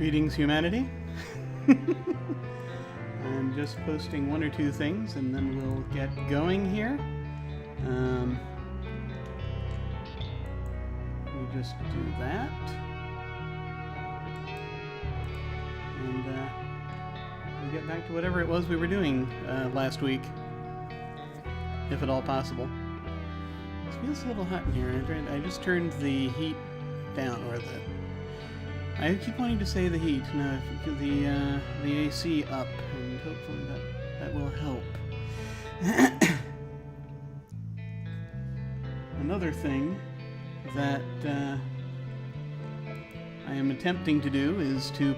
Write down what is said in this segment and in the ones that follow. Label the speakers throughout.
Speaker 1: Greetings, humanity. I'm just posting one or two things, and then we'll get going here. We just do that. And we'll get back to whatever it was we were doing last week, if at all possible. It feels a little hot in here. I just turned the heat down, or I keep wanting to say the heat. No, the AC up, and hopefully that will help. Another thing that I am attempting to do is to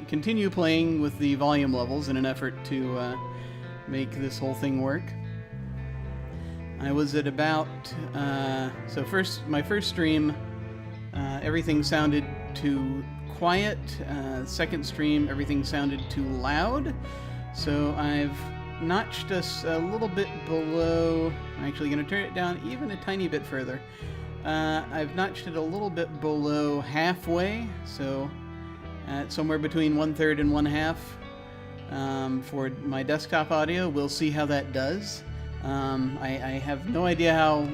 Speaker 1: continue playing with the volume levels in an effort to make this whole thing work. I was at about my first stream, everything sounded too quiet. Second stream, everything sounded too loud. So I've notched us a little bit below. I'm actually going to turn it down even a tiny bit further. I've notched it a little bit below halfway, so somewhere between 1/3 and 1/2 for my desktop audio. We'll see how that does. I have no idea how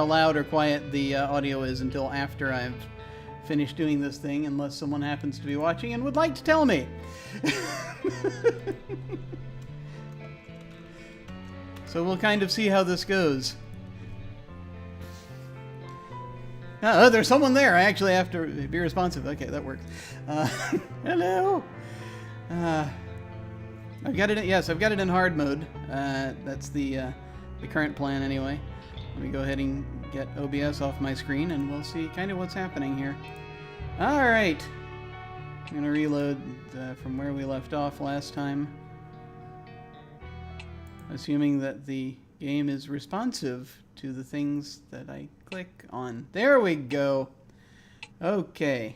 Speaker 1: loud or quiet the audio is until after I've finished doing this thing, unless someone happens to be watching and would like to tell me. So we'll kind of see how this goes. Oh, there's someone there. I actually have to be responsive. Okay, that works. Hello. I've got it. I've got it in hard mode. That's the current plan anyway. Let me go ahead and get OBS off my screen, and we'll see kind of what's happening here. All right. I'm going to reload from where we left off last time. Assuming that the game is responsive to the things that I click on. There we go. Okay.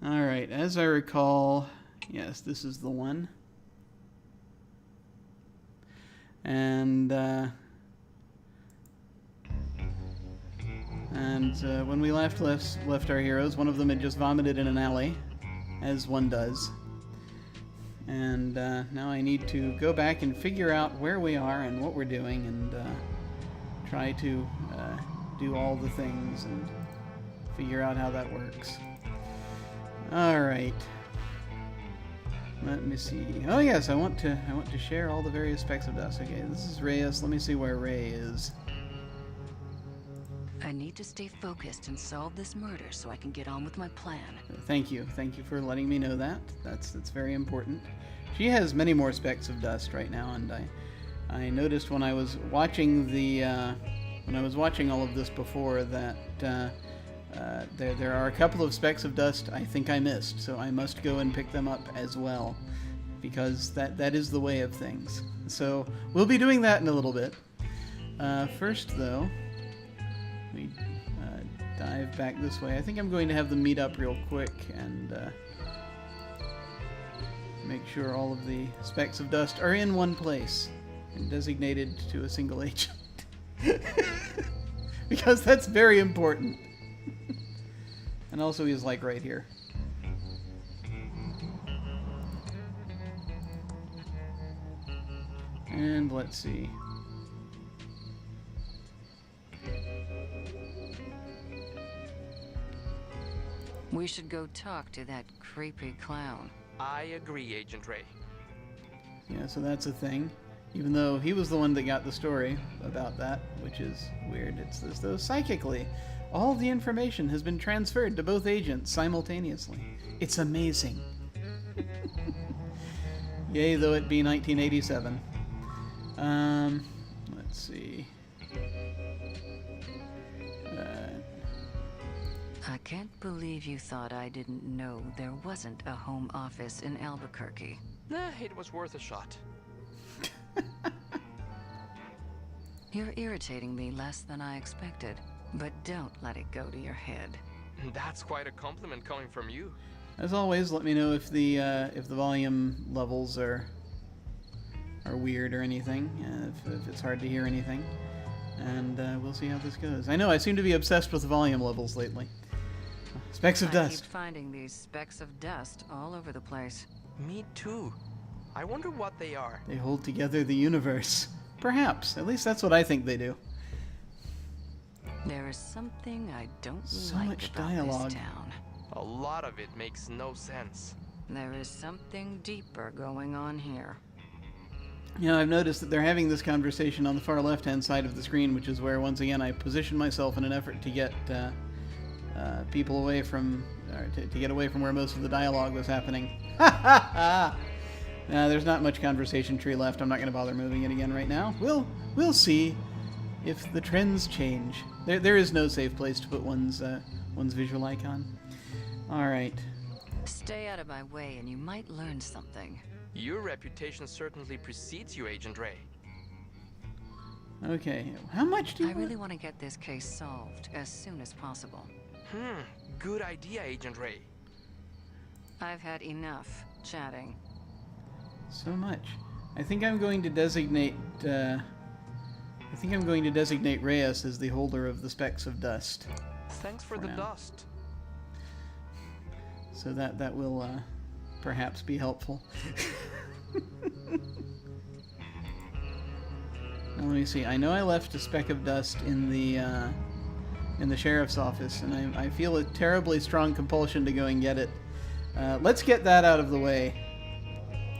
Speaker 1: All right. As I recall, yes, this is the one. And when we left our heroes, one of them had just vomited in an alley, as one does. And now I need to go back and figure out where we are and what we're doing, and try to do all the things and figure out how that works. All right. Let me see. Oh yes, I want to share all the various specks of dust. Okay, this is Reyes. Let me see where Ray is.
Speaker 2: I need to stay focused and solve this murder so I can get on with my plan.
Speaker 1: Thank you for letting me know that. That's very important. She has many more specks of dust right now, and I noticed when I was watching all of this before that there are a couple of specks of dust I think I missed, so I must go and pick them up as well, because that is the way of things. So we'll be doing that in a little bit. First, though, we dive back this way. I think I'm going to have them meet up real quick and make sure all of the specks of dust are in one place and designated to a single agent. Because that's very important. And also he's like right here. And let's see.
Speaker 2: We should go talk to that creepy clown.
Speaker 3: I agree, Agent Ray.
Speaker 1: Yeah, so that's a thing. Even though he was the one that got the story about that, which is weird. It's as though psychically all the information has been transferred to both agents simultaneously. It's amazing. Yay, though it be 1987. Let's see.
Speaker 2: I can't believe you thought I didn't know there wasn't a home office in Albuquerque.
Speaker 3: Nah, it was worth a shot.
Speaker 2: You're irritating me less than I expected, but don't let it go to your head.
Speaker 3: That's quite a compliment coming from you.
Speaker 1: As always, let me know if the volume levels are weird or anything, if it's hard to hear anything, and we'll see how this goes. I know I seem to be obsessed with the volume levels lately. Specks of
Speaker 2: I
Speaker 1: dust.
Speaker 2: keep finding these specks of dust all over the place.
Speaker 3: Me too. I wonder what they are.
Speaker 1: They hold together the universe. Perhaps. At least that's what I think they do.
Speaker 2: There is something I don't
Speaker 1: So
Speaker 2: like
Speaker 1: much
Speaker 2: about
Speaker 1: dialogue.
Speaker 2: this town.
Speaker 3: A lot of it makes no sense.
Speaker 2: There is something deeper going on here.
Speaker 1: You know, I've noticed that they're having this conversation on the far left-hand side of the screen, which is where, once again, I positioned myself in an effort to get people away from, or to get away from where most of the dialogue was happening. Ha ha ha! There's not much conversation tree left. I'm not going to bother moving it again right now. We'll see if the trends change. There is no safe place to put one's visual icon. All right.
Speaker 2: Stay out of my way and you might learn something.
Speaker 3: Your reputation certainly precedes you, Agent Ray.
Speaker 1: Okay. How much do you
Speaker 2: I really want to get this case solved as soon as possible.
Speaker 3: Good idea, Agent Ray.
Speaker 2: I've had enough chatting.
Speaker 1: So much. I think I'm going to designate. Reyes as the holder of the specks of dust.
Speaker 3: Thanks for the dust.
Speaker 1: So that will perhaps be helpful. Now, let me see. I know I left a speck of dust in the sheriff's office, and I feel a terribly strong compulsion to go and get it. Let's get that out of the way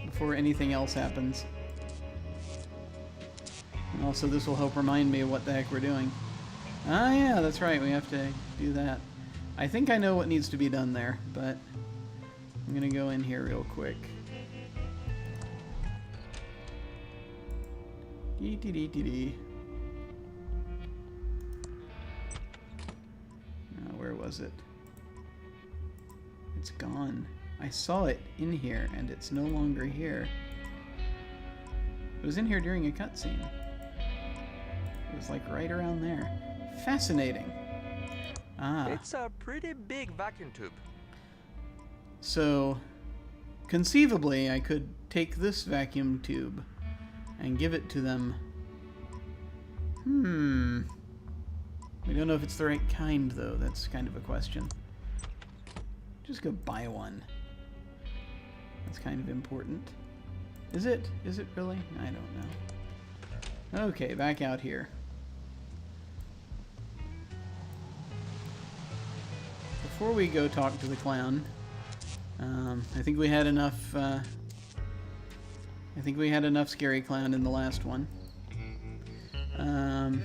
Speaker 1: before anything else happens. And also, this will help remind me of what the heck we're doing. Ah, yeah, that's right. We have to do that. I think I know what needs to be done there, but I'm going to go in here real quick. Dee-dee-dee-dee-dee. Where was it? It's gone. I saw it in here, and it's no longer here. It was in here during a cutscene. It was like right around there. Fascinating. Ah.
Speaker 3: It's a pretty big vacuum tube.
Speaker 1: So, conceivably, I could take this vacuum tube and give it to them. We don't know if it's the right kind, though. That's kind of a question. Just go buy one. That's kind of important. Is it? Is it really? I don't know. Okay, back out here. Before we go talk to the clown, I think we had enough. I think we had enough scary clown in the last one. I'm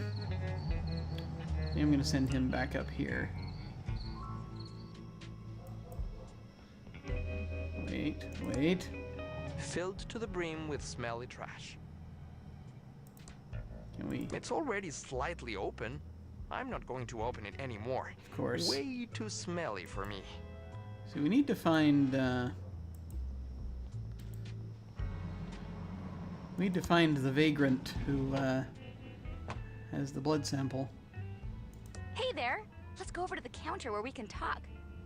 Speaker 1: going to send him back up here. Wait.
Speaker 3: Filled to the brim with smelly trash.
Speaker 1: Can we?
Speaker 3: It's already slightly open. I'm not going to open it anymore.
Speaker 1: Of course.
Speaker 3: Way too smelly for me.
Speaker 1: So we need to find. We need to find the vagrant who has the blood sample.
Speaker 4: Hey there! Let's go over to the counter where we can talk.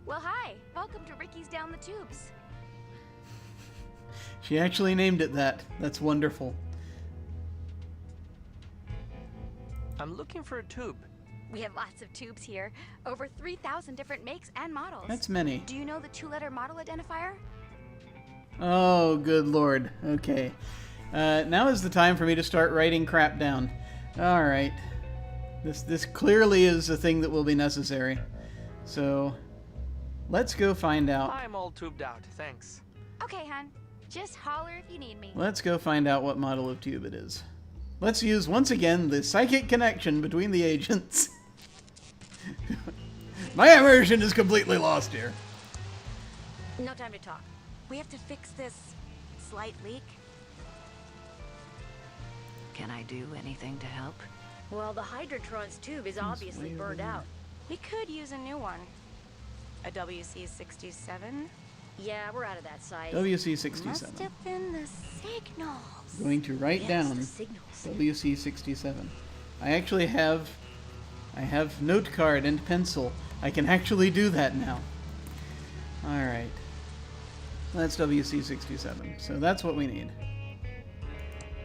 Speaker 4: Well, hi. Welcome to Ricky's Down the Tubes.
Speaker 1: She actually named it that. That's wonderful.
Speaker 3: I'm looking for a tube.
Speaker 4: We have lots of tubes here. Over 3,000 different makes and models.
Speaker 1: That's many.
Speaker 4: Do you know the 2-letter model identifier?
Speaker 1: Oh, good lord. Okay. Now is the time for me to start writing crap down. Alright. This clearly is a thing that will be necessary. So, let's go find out.
Speaker 3: I'm all tubed out, thanks.
Speaker 4: Okay, hon. Just holler if you need me.
Speaker 1: Let's go find out what model of tube it is. Let's use, once again, the psychic connection between the agents. My immersion is completely lost here.
Speaker 4: No time to talk. We have to fix this slight leak.
Speaker 2: Can I do anything to help?
Speaker 4: Well, the Hydrotron's tube is obviously burned out. We could use a new one. A WC-67? Yeah, we're out of that size.
Speaker 1: WC-67.
Speaker 4: Must have been the signals.
Speaker 1: Going to write down
Speaker 4: the signals.
Speaker 1: WC-67. I actually have note card and pencil. I can actually do that now. Alright. That's WC-67. So that's what we need.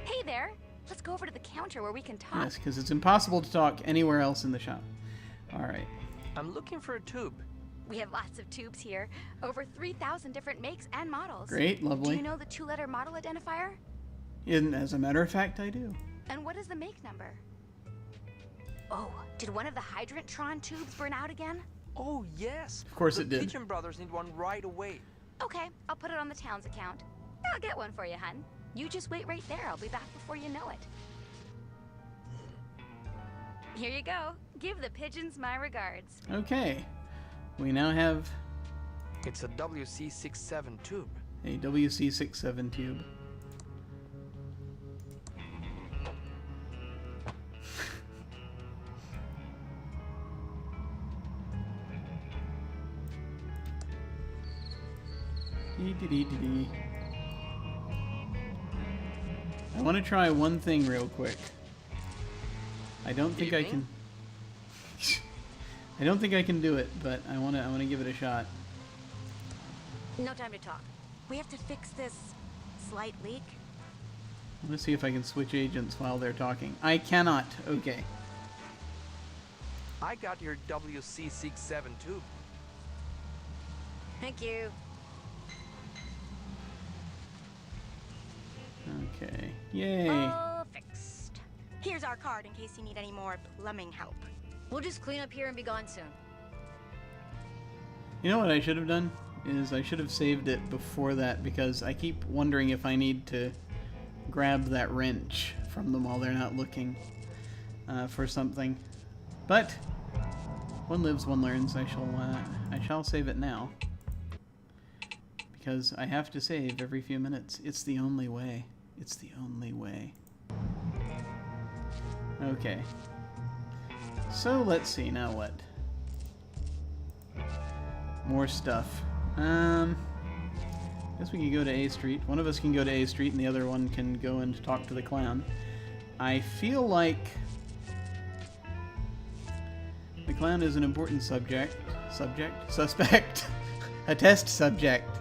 Speaker 4: Hey there! Let's go over to the counter where we can talk.
Speaker 1: Yes, because it's impossible to talk anywhere else in the shop. Alright.
Speaker 3: I'm looking for a tube.
Speaker 4: We have lots of tubes here. Over 3,000 different makes and models.
Speaker 1: Great, lovely.
Speaker 4: Do you know the 2-letter model identifier?
Speaker 1: And as a matter of fact, I do.
Speaker 4: And what is the make number? Oh, did one of the Hydrantron tubes burn out again?
Speaker 3: Oh, yes.
Speaker 1: Of course
Speaker 3: the
Speaker 1: it did.
Speaker 3: Pigeon Brothers need one right away.
Speaker 4: Okay, I'll put it on the town's account. I'll get one for you, hun. You just wait right there. I'll be back before you know it. Here you go. Give the pigeons my regards.
Speaker 1: Okay. We now have
Speaker 3: It's a WC67 tube.
Speaker 1: a WC67 tube. Dee-dee-dee-dee-dee. I want to try one thing real quick. I don't think I can. I don't think I can do it, but I want to give it a shot.
Speaker 4: No time to talk. We have to fix this slight leak.
Speaker 1: I'm gonna see if I can switch agents while they're talking. I cannot. Okay.
Speaker 3: I got your WC67 tube.
Speaker 4: Thank you.
Speaker 1: Okay. Yay.
Speaker 4: All fixed. Here's our card in case you need any more plumbing help.
Speaker 2: We'll just clean up here and be gone soon.
Speaker 1: You know what I should have done? Is I should have saved it before that, because I keep wondering if I need to grab that wrench from them while they're not looking for something. But one lives, one learns. I shall save it now, because I have to save every few minutes. It's the only way. It's the only way. Okay. So let's see, now what? More stuff. Guess we can go to A Street. One of us can go to A Street and the other one can go and talk to the clown. I feel like the clown is an important suspect. A test subject.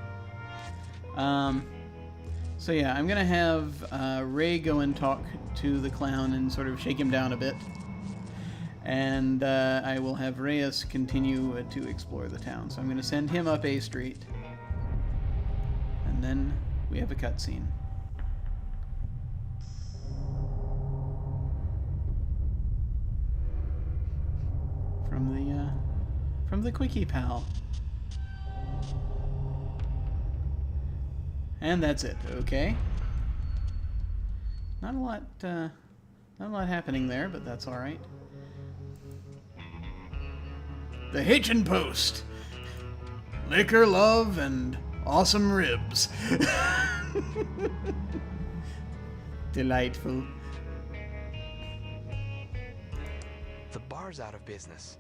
Speaker 1: So yeah, I'm gonna have Ray go and talk to the clown and sort of shake him down a bit. And I will have Reyes continue to explore the town. So I'm going to send him up A Street. And then we have a cutscene. From the Quickie Pal. And that's it. Okay. Not a lot happening there, but that's all right. The Hitchin' Post. Liquor, love, and awesome ribs. Delightful.
Speaker 3: The bar's out of business.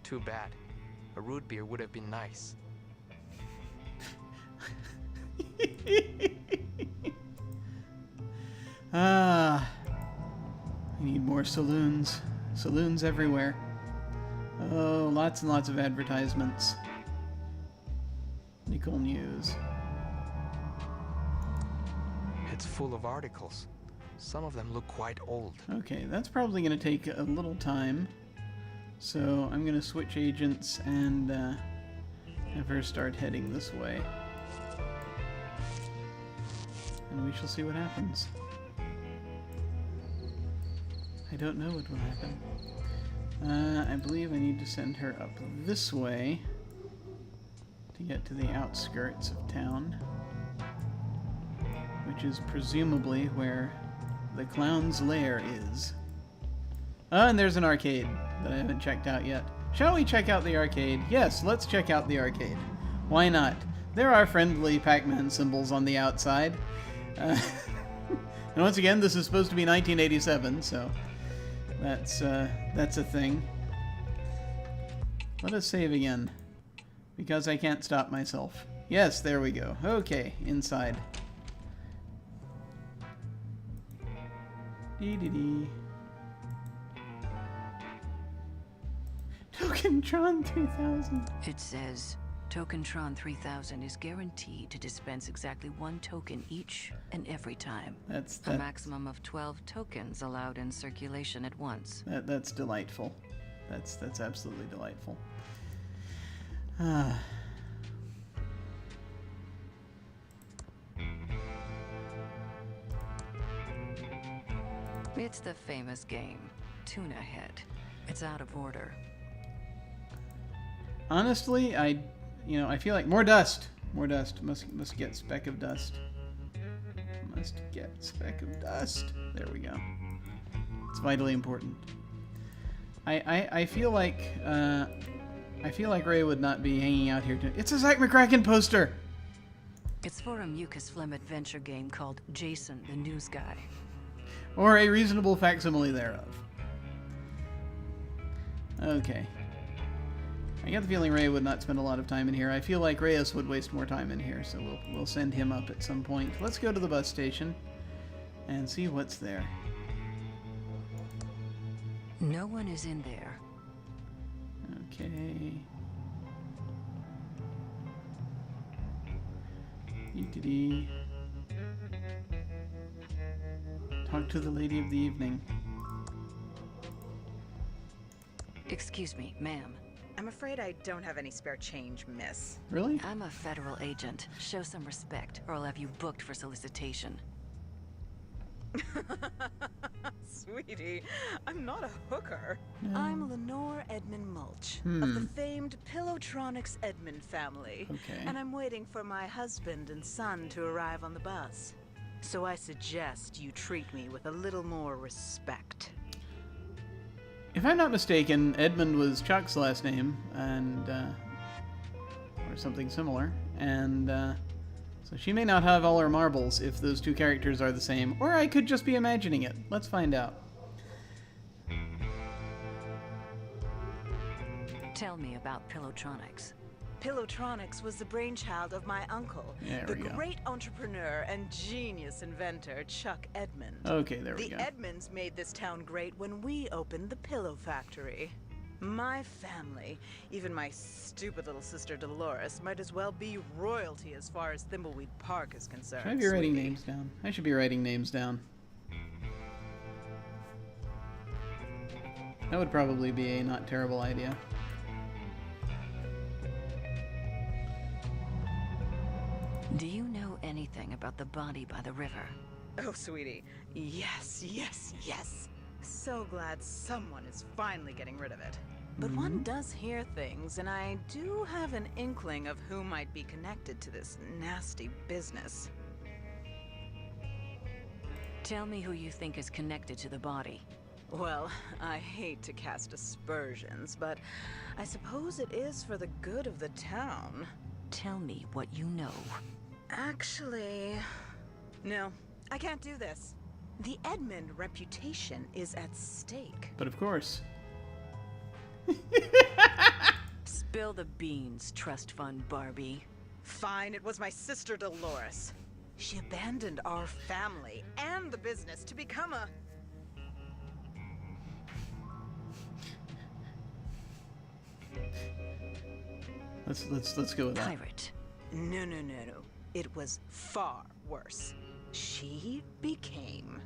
Speaker 3: Too bad. A root beer would have been nice.
Speaker 1: We need more saloons. Saloons everywhere. Oh, lots and lots of advertisements. Nickel News.
Speaker 3: It's full of articles. Some of them look quite old.
Speaker 1: Okay, that's probably going to take a little time. So I'm going to switch agents and have her start heading this way. And we shall see what happens. I don't know what will happen. I believe I need to send her up this way to get to the outskirts of town, which is presumably where the clown's lair is. Oh, and there's an arcade that I haven't checked out yet. Shall we check out the arcade? Yes, let's check out the arcade. Why not? There are friendly Pac-Man symbols on the outside. And once again, this is supposed to be 1987, so that's a thing. Let us save again, because I can't stop myself. Yes, there we go. Okay, inside. Dee-dee-dee. Tokentron 3000.
Speaker 2: It says, Tokentron 3000 is guaranteed to dispense exactly 1 token each and every time.
Speaker 1: That's
Speaker 2: A maximum of 12 tokens allowed in circulation at once.
Speaker 1: That's delightful. That's absolutely delightful. Ah.
Speaker 2: It's the famous game, Tuna Head. It's out of order.
Speaker 1: Honestly, I feel like more dust. More dust. Must get speck of dust. Must get speck of dust. There we go. It's vitally important. I feel like Ray would not be hanging out here. It's a Zach McCracken poster.
Speaker 2: It's for a mucus phlegm adventure game called Jason the News Guy.
Speaker 1: Or a reasonable facsimile thereof. Okay. I get the feeling Ray would not spend a lot of time in here. I feel like Reyes would waste more time in here, so we'll send him up at some point. Let's go to the bus station and see what's there.
Speaker 2: No one is in there.
Speaker 1: Okay. Dee-dee-dee. Talk to the lady of the evening.
Speaker 2: Excuse me, ma'am.
Speaker 5: I'm afraid I don't have any spare change, miss.
Speaker 1: Really?
Speaker 2: I'm a federal agent. Show some respect, or I'll have you booked for solicitation.
Speaker 5: Sweetie, I'm not a hooker.
Speaker 1: No.
Speaker 5: I'm Lenore Edmund Mulch of the famed Pillowtronics Edmund family.
Speaker 1: Okay.
Speaker 5: And I'm waiting for my husband and son to arrive on the bus. So I suggest you treat me with a little more respect.
Speaker 1: If I'm not mistaken, Edmund was Chuck's last name, and or something similar, and so she may not have all her marbles if those two characters are the same, or I could just be imagining it. Let's find out.
Speaker 2: Tell me about Pillowtronics.
Speaker 5: Pillowtronics was the brainchild of my uncle,
Speaker 1: There
Speaker 5: the
Speaker 1: we go.
Speaker 5: great entrepreneur and genius inventor, Chuck Edmund.
Speaker 1: Okay, there we
Speaker 5: The
Speaker 1: go.
Speaker 5: Edmonds made this town great when we opened the Pillow Factory. My family, even my stupid little sister Dolores, might as well be royalty as far as Thimbleweed Park is concerned.
Speaker 1: Should I be writing
Speaker 5: sweetie.
Speaker 1: names down? I should be writing names down. That would probably be a not terrible idea.
Speaker 2: Do you know anything about the body by the river?
Speaker 5: Oh, sweetie. Yes, yes, yes. So glad someone is finally getting rid of it. But one does hear things, and I do have an inkling of who might be connected to this nasty business.
Speaker 2: Tell me who you think is connected to the body.
Speaker 5: Well, I hate to cast aspersions, but I suppose it is for the good of the town.
Speaker 2: Tell me what you know.
Speaker 5: Actually, no, I can't do this. The Edmund reputation is at stake.
Speaker 1: But of course.
Speaker 2: Spill the beans, trust fund Barbie.
Speaker 5: Fine, it was my sister Dolores. She abandoned our family and the business to become a...
Speaker 1: Let's go with that.
Speaker 2: Pirate.
Speaker 5: No. It was far worse. She became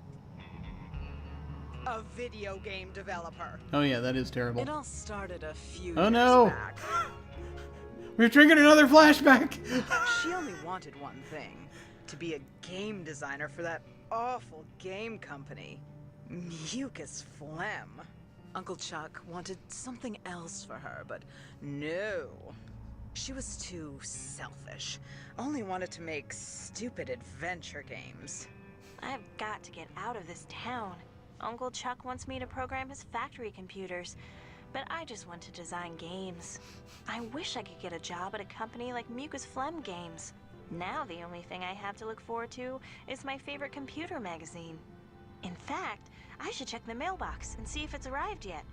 Speaker 5: a video game developer.
Speaker 1: Oh yeah, that is terrible.
Speaker 5: It all started a few
Speaker 1: Oh,
Speaker 5: years
Speaker 1: no.
Speaker 5: back.
Speaker 1: We've triggered another flashback!
Speaker 5: She only wanted one thing, to be a game designer for that awful game company, Mucus Phlegm. Uncle Chuck wanted something else for her, but no. She was too selfish, only wanted to make stupid adventure games.
Speaker 4: I've got to get out of this town. Uncle Chuck wants me to program his factory computers, but I just want to design games. I wish I could get a job at a company like Mucus Phlegm Games. Now the only thing I have to look forward to is my favorite computer magazine. In fact, I should check the mailbox and see if it's arrived yet.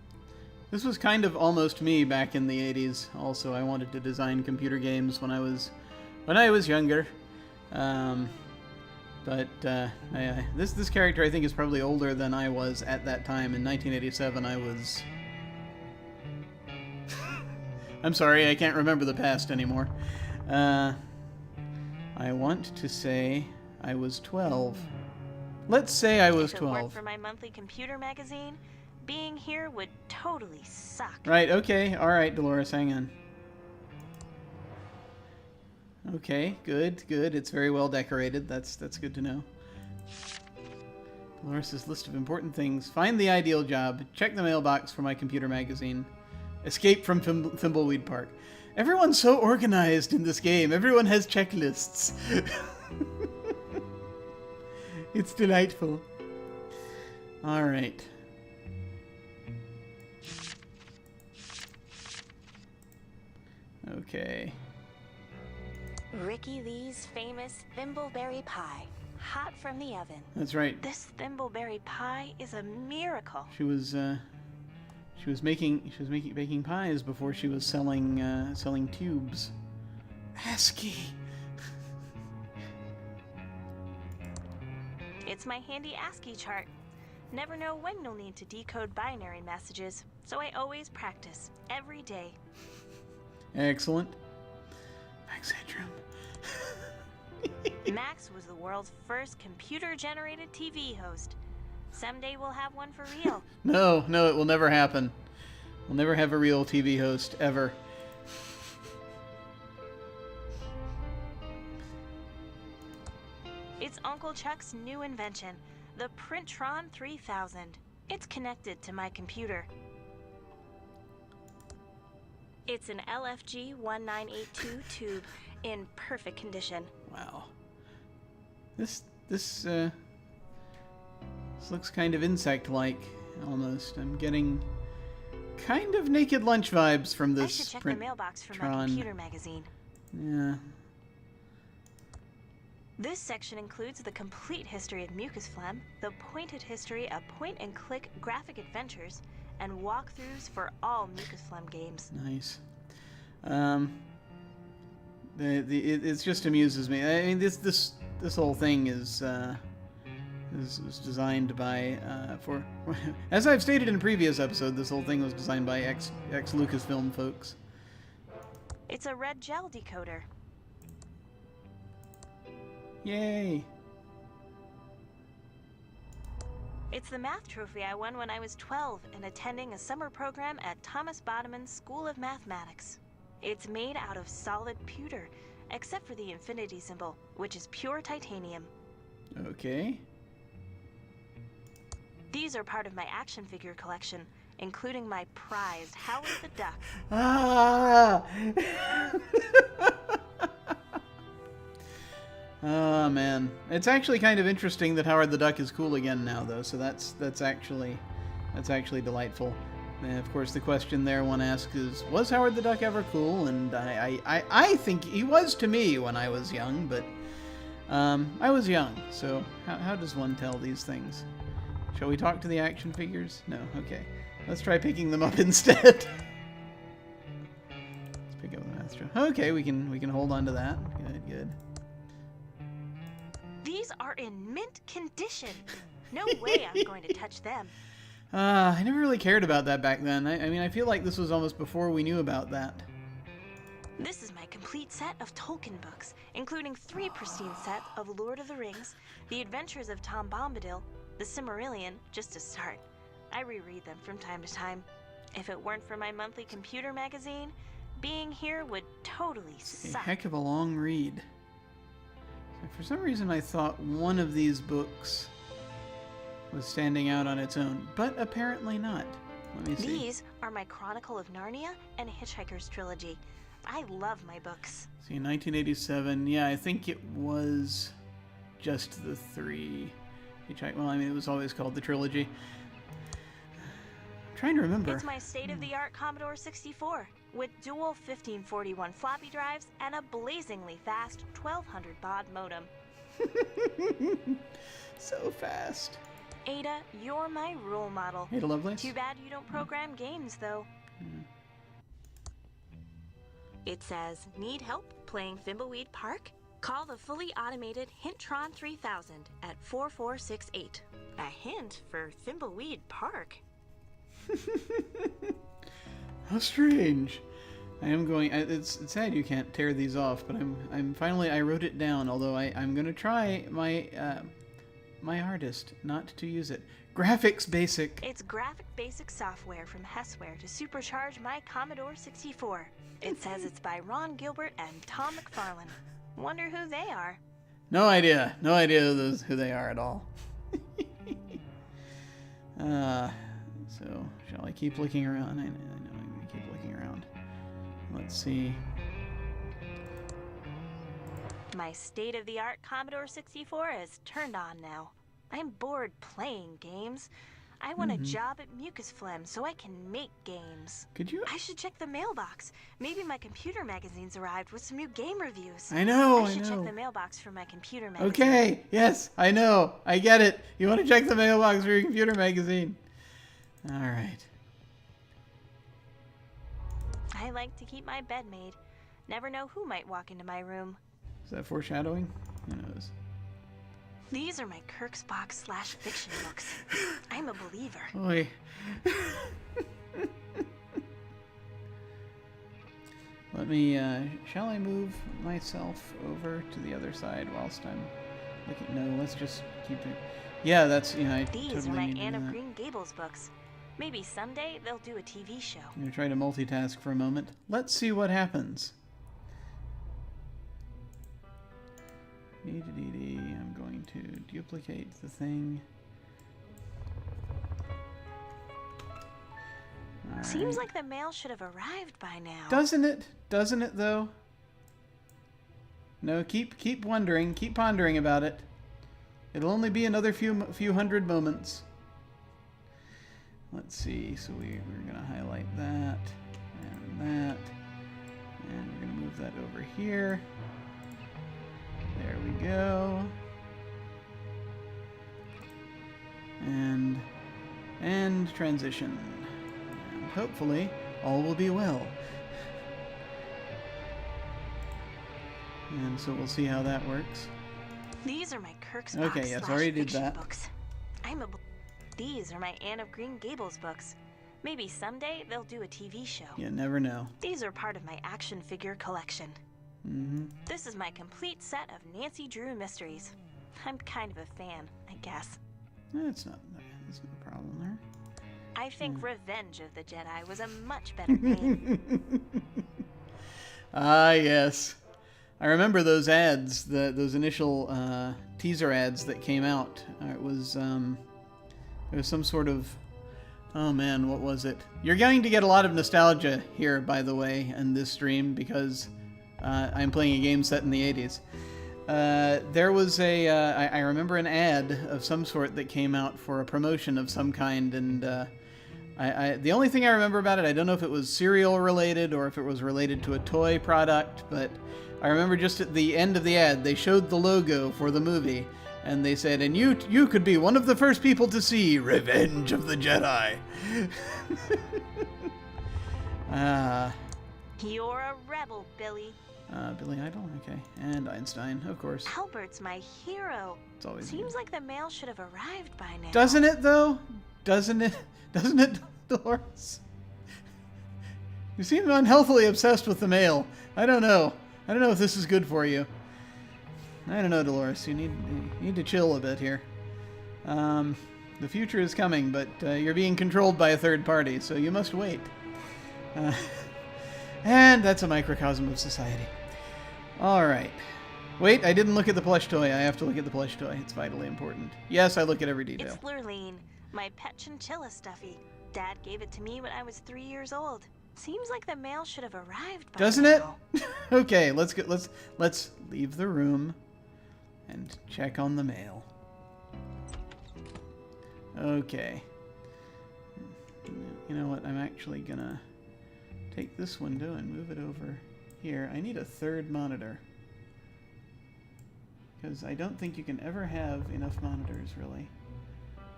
Speaker 1: This was kind of almost me back in the 80s. Also, I wanted to design computer games when I was younger. This character I think is probably older than I was at that time. In 1987, I was... I'm sorry, I can't remember the past anymore. I want to say I was 12. Let's say I was
Speaker 4: If it weren't
Speaker 1: 12.
Speaker 4: for my monthly computer magazine, being here would totally suck.
Speaker 1: Right, okay, alright, Dolores, hang on. Okay, good, good. It's very well decorated. That's good to know. Dolores' list of important things. Find the ideal job. Check the mailbox for my computer magazine. Escape from Thimbleweed Park. Everyone's so organized in this game. Everyone has checklists. It's delightful. All right. Okay.
Speaker 4: Ricky Lee's famous thimbleberry pie, hot from the oven.
Speaker 1: That's right.
Speaker 4: This thimbleberry pie is a miracle.
Speaker 1: She was baking pies before she was selling tubes. ASCII.
Speaker 4: It's my handy ASCII chart. Never know when you'll need to decode binary messages, so I always practice every day.
Speaker 1: Excellent. Max Headroom.
Speaker 4: Max was the world's first computer-generated TV host. Someday we'll have one for real.
Speaker 1: No, it will never happen. We'll never have a real TV host, ever.
Speaker 4: It's Uncle Chuck's new invention, the Printron 3000. It's connected to my computer. It's an LFG 1982 tube in perfect condition.
Speaker 1: Wow. This looks kind of insect-like, almost. I'm getting kind of Naked Lunch vibes from this.
Speaker 4: I should check the mailbox for my computer magazine.
Speaker 1: Yeah.
Speaker 4: This section includes the complete history of Mucus Phlegm, the pointed history of point-and-click graphic adventures, and walkthroughs for all Mucus Phlegm games.
Speaker 1: Nice. It just amuses me. I mean, this whole thing is designed by for as I've stated in a previous episode. This whole thing was designed by ex Lucasfilm folks.
Speaker 4: It's a red gel decoder.
Speaker 1: Yay!
Speaker 4: It's the math trophy I won when I was 12 and attending a summer program at Thomas Bodeman's School of Mathematics. It's made out of solid pewter, except for the infinity symbol, which is pure titanium.
Speaker 1: Okay.
Speaker 4: These are part of my action figure collection, including my prized Howard the Duck.
Speaker 1: Ah! Oh man, it's actually kind of interesting that Howard the Duck is cool again now, though. So that's actually delightful. And of course, the question there one asks is, was Howard the Duck ever cool? And I think he was to me when I was young, but I was young, so how does one tell these things? Shall we talk to the action figures? No, okay. Let's try picking them up instead. Let's pick up the master. Okay, we can hold on to that. Good.
Speaker 4: These are in mint condition. No way I'm going to touch them.
Speaker 1: I never really cared about that back then. I mean, I feel like this was almost before we knew about that.
Speaker 4: This is my complete set of Tolkien books, including 3 pristine sets of Lord of the Rings, The Adventures of Tom Bombadil, The Silmarillion, just to start. I reread them from time to time. If it weren't for my monthly computer magazine, being here would totally
Speaker 1: It's a
Speaker 4: suck.
Speaker 1: heck of a long read. For some reason, I thought one of these books was standing out on its own, but apparently not. Let me see.
Speaker 4: These are my Chronicle of Narnia and Hitchhiker's trilogy. I love my books.
Speaker 1: See, in 1987, yeah, I think it was just the 3. Well, I mean, it was always called the trilogy. I'm trying to remember.
Speaker 4: It's my state-of-the-art Commodore 64 with dual 1541 floppy drives and a blazingly fast 1200 baud modem.
Speaker 1: So fast.
Speaker 4: Ada, you're my role model.
Speaker 1: Ada Lovelace?
Speaker 4: Too bad you don't program games, though. It says, need help playing Thimbleweed Park? Call the fully automated Hintron 3000 at 4468. A hint for Thimbleweed Park.
Speaker 1: How strange. I am going. It's sad you can't tear these off, but I'm finally. I wrote it down. Although I'm gonna try my my hardest not to use it. Graphics Basic.
Speaker 4: It's graphic basic software from Hessware to supercharge my Commodore 64. It says it's by Ron Gilbert and Tom McFarlane. Wonder who they are.
Speaker 1: No idea. No idea who they are at all. So, shall I keep looking around? I know I'm going to keep looking around. Let's see.
Speaker 4: My state-of-the-art Commodore 64 is turned on now. I'm bored playing games. I want a job at Mucus Phlegm so I can make games.
Speaker 1: Could you?
Speaker 4: I should check the mailbox. Maybe my computer magazine's arrived with some new game reviews.
Speaker 1: I know.
Speaker 4: I should check the mailbox for my computer magazine.
Speaker 1: Okay. Yes, I know. I get it. You want to check the mailbox for your computer magazine. All right.
Speaker 4: I like to keep my bed made. Never know who might walk into my room.
Speaker 1: Is that foreshadowing? Who knows?
Speaker 4: These are my Kirksbox/fiction books. I'm a believer.
Speaker 1: Oy. Let me, shall I move myself over to the other side whilst I'm looking? No, let's just keep it. Yeah, that's, you know, I
Speaker 4: These
Speaker 1: totally
Speaker 4: are my
Speaker 1: need to do
Speaker 4: Anne of
Speaker 1: that.
Speaker 4: Green Gables books. Maybe someday they'll do a TV show.
Speaker 1: I'm going to try to multitask for a moment. Let's see what happens. I'm going to duplicate the thing. All
Speaker 4: Seems
Speaker 1: right.
Speaker 4: like the mail should have arrived by now.
Speaker 1: Doesn't it? Doesn't it, though? No, keep wondering. Keep pondering about it. It'll only be another few hundred moments. Let's see. So we're going to highlight that and that. And we're going to move that over here. There we go. And transition. And hopefully all will be well. And so we'll see how that works.
Speaker 4: These are my Kirksbox
Speaker 1: Okay, yes, I already did
Speaker 4: fiction
Speaker 1: that.
Speaker 4: books. These are my Anne of Green Gables books. Maybe someday they'll do a TV show.
Speaker 1: You never know.
Speaker 4: These are part of my action figure collection.
Speaker 1: Mm-hmm.
Speaker 4: This is my complete set of Nancy Drew mysteries. I'm kind of a fan, I guess.
Speaker 1: There's no problem there.
Speaker 4: I think Revenge of the Jedi was a much better name.
Speaker 1: Ah, yes. I remember those ads, those initial teaser ads that came out. It was some sort of, oh man, what was it? You're going to get a lot of nostalgia here, by the way, in this stream because I'm playing a game set in the 80s. There was I remember an ad of some sort that came out for a promotion of some kind, and the only thing I remember about it, I don't know if it was cereal related or if it was related to a toy product, but I remember just at the end of the ad, they showed the logo for the movie, and they said, and you could be one of the first people to see Revenge of the Jedi.
Speaker 4: You're a rebel, Billy.
Speaker 1: Billy Idol, okay. And Einstein, of course.
Speaker 4: Albert's my hero.
Speaker 1: It's always
Speaker 4: Seems
Speaker 1: you.
Speaker 4: like the mail should have arrived by now.
Speaker 1: Doesn't it, though? Doesn't it, Dolores? You seem unhealthily obsessed with the mail. I don't know. I don't know if this is good for you. I don't know, Dolores. You need to chill a bit here. The future is coming, but you're being controlled by a third party, so you must wait. And that's a microcosm of society. All right. Wait, I didn't look at the plush toy. I have to look at the plush toy. It's vitally important. Yes, I look at every detail.
Speaker 4: It's Lurleen, my pet chinchilla stuffy. Dad gave it to me when I was 3 years old. Seems like the mail should have arrived by
Speaker 1: Doesn't it?
Speaker 4: now.
Speaker 1: Okay, let's leave the room and check on the mail. Okay. You know what? I'm actually gonna take this window and move it over here. I need a third monitor. Because I don't think you can ever have enough monitors, really.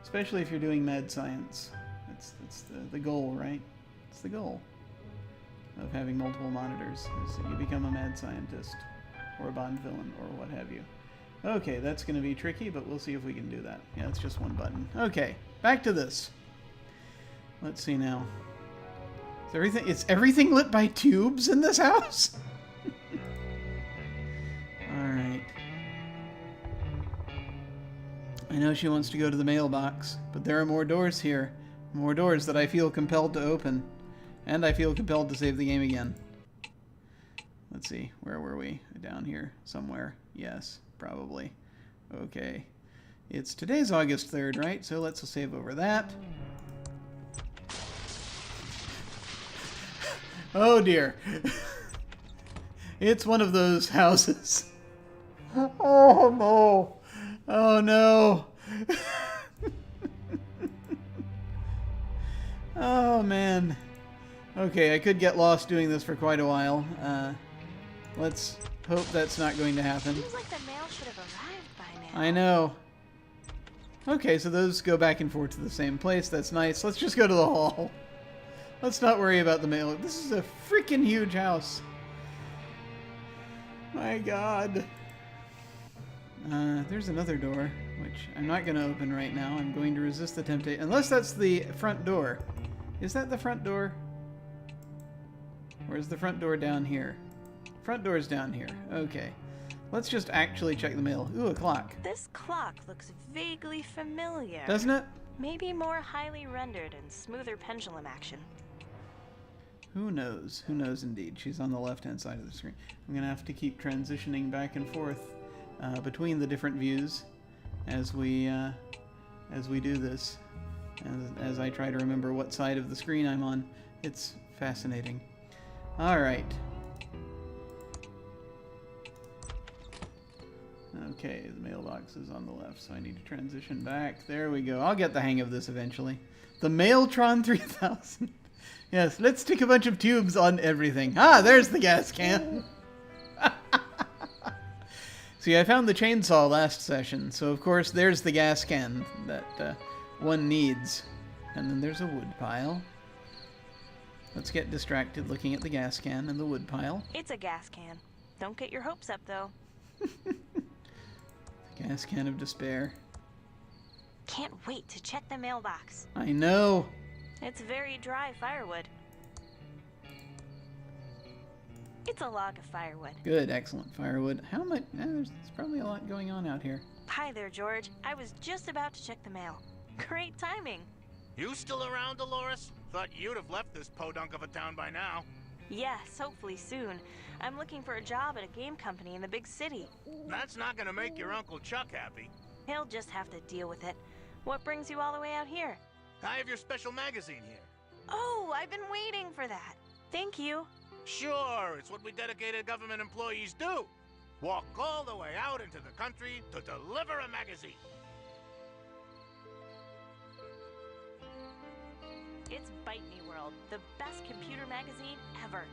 Speaker 1: Especially if you're doing mad science. That's the goal, right? It's the goal of having multiple monitors, is that you become a mad scientist, or a Bond villain, or what have you. Okay, that's going to be tricky, but we'll see if we can do that. Yeah, it's just one button. Okay, back to this. Let's see now. Is everything lit by tubes in this house? Alright. I know she wants to go to the mailbox, but there are more doors here. More doors that I feel compelled to open. And I feel compelled to save the game again. Let's see, where were we? Down here somewhere. Yes, probably. Okay. It's today's August 3rd, right? So let's save over that. Oh dear. It's one of those houses. Oh no. Oh no. Oh man. Okay, I could get lost doing this for quite a while. Let's hope that's not going to happen.
Speaker 4: Seems like the mail should have arrived by now.
Speaker 1: I know. Okay, so those go back and forth to the same place. That's nice. Let's just go to the hall. Let's not worry about the mail. This is a freaking huge house. My God. There's another door, which I'm not going to open right now. I'm going to resist the temptation. Unless that's the front door. Is that the front door? Or is the front door down here? Front door's down here. Okay. Let's just actually check the mail. Ooh, a clock.
Speaker 4: This clock looks vaguely familiar.
Speaker 1: Doesn't it?
Speaker 4: Maybe more highly rendered and smoother pendulum action.
Speaker 1: Who knows? Who knows indeed. She's on the left-hand side of the screen. I'm going to have to keep transitioning back and forth between the different views as we do this. As I try to remember what side of the screen I'm on. It's fascinating. All right. Okay, the mailbox is on the left, so I need to transition back. There we go. I'll get the hang of this eventually. The Mailtron 3000. Yes, let's stick a bunch of tubes on everything. Ah, there's the gas can. See, I found the chainsaw last session, so of course there's the gas can that one needs. And then there's a wood pile. Let's get distracted looking at the gas can and the wood pile.
Speaker 4: It's a gas can. Don't get your hopes up, though.
Speaker 1: Gas can of despair.
Speaker 4: Can't wait to check the mailbox.
Speaker 1: I know.
Speaker 4: It's very dry firewood. It's a log of firewood.
Speaker 1: Good, excellent firewood. How much? There's probably a lot going on out here.
Speaker 4: Hi there, George. I was just about to check the mail. Great timing.
Speaker 6: You still around, Dolores? Thought you'd have left this podunk of a town by now.
Speaker 4: Yes, hopefully soon. I'm looking for a job at a game company in the big city.
Speaker 6: That's not gonna make your Uncle Chuck happy.
Speaker 4: He'll just have to deal with it. What brings you all the way out here?
Speaker 6: I have your special magazine here.
Speaker 4: Oh, I've been waiting for that. Thank you.
Speaker 6: Sure, it's what we dedicated government employees do. Walk all the way out into the country to deliver a magazine.
Speaker 4: It's Bite Me World, the best computer magazine ever.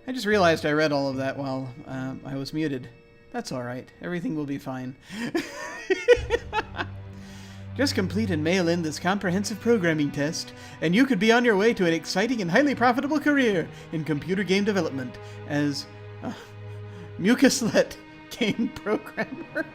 Speaker 1: I just realized I read all of that while I was muted. That's alright. Everything will be fine. Just complete and mail in this comprehensive programming test, and you could be on your way to an exciting and highly profitable career in computer game development as a mucus-let game programmer.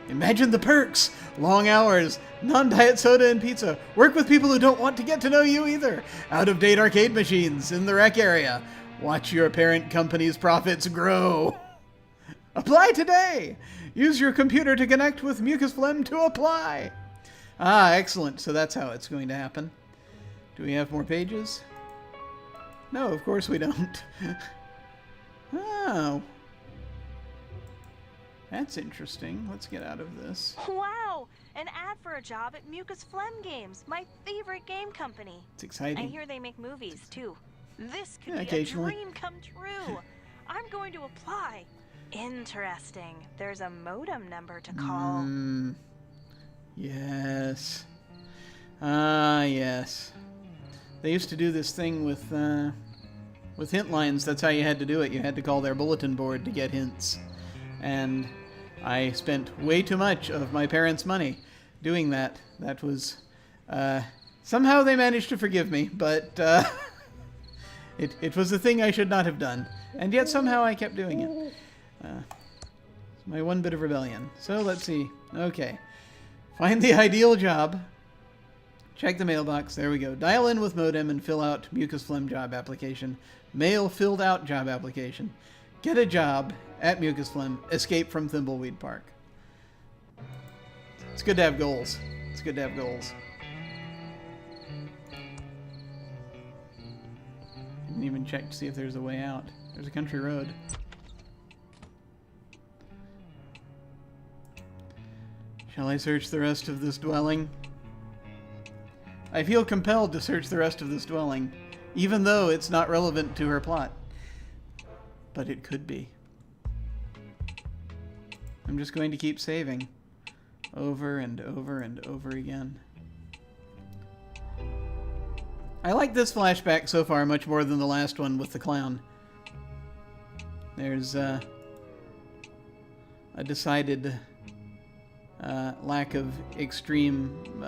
Speaker 1: Imagine the perks. Long hours, non-diet soda and pizza. Work with people who don't want to get to know you either. Out-of-date arcade machines in the rec area. Watch your parent company's profits grow. Apply today. Use your computer to connect with Mucus Phlegm to apply. Ah, excellent. So that's how it's going to happen. Do we have more pages? No, of course we don't. Oh. That's interesting. Let's get out of this.
Speaker 4: Wow! An ad for a job at Mucus Phlegm Games, my favorite game company.
Speaker 1: It's exciting.
Speaker 4: I hear they make movies, too. This could
Speaker 1: Yeah,
Speaker 4: be a
Speaker 1: occasionally.
Speaker 4: dream come true. I'm going to apply. Interesting. There's a modem number to call.
Speaker 1: Yes. Ah, yes. They used to do this thing with hint lines. That's how you had to do it. You had to call their bulletin board to get hints. And I spent way too much of my parents' money doing that. That was... somehow they managed to forgive me, but it was a thing I should not have done. And yet somehow I kept doing it. It's my one bit of rebellion. So let's see. Okay. Find the ideal job. Check the mailbox. There we go. Dial in with modem and fill out mucus phlegm job application. Mail filled out job application. Get a job at mucus phlegm. Escape from Thimbleweed Park. It's good to have goals. It's good to have goals. Didn't even check to see if there's a way out. There's a country road. Shall I search the rest of this dwelling? I feel compelled to search the rest of this dwelling, even though it's not relevant to her plot. But it could be. I'm just going to keep saving. Over and over and over again. I like this flashback so far much more than the last one with the clown. There's a decided lack of extreme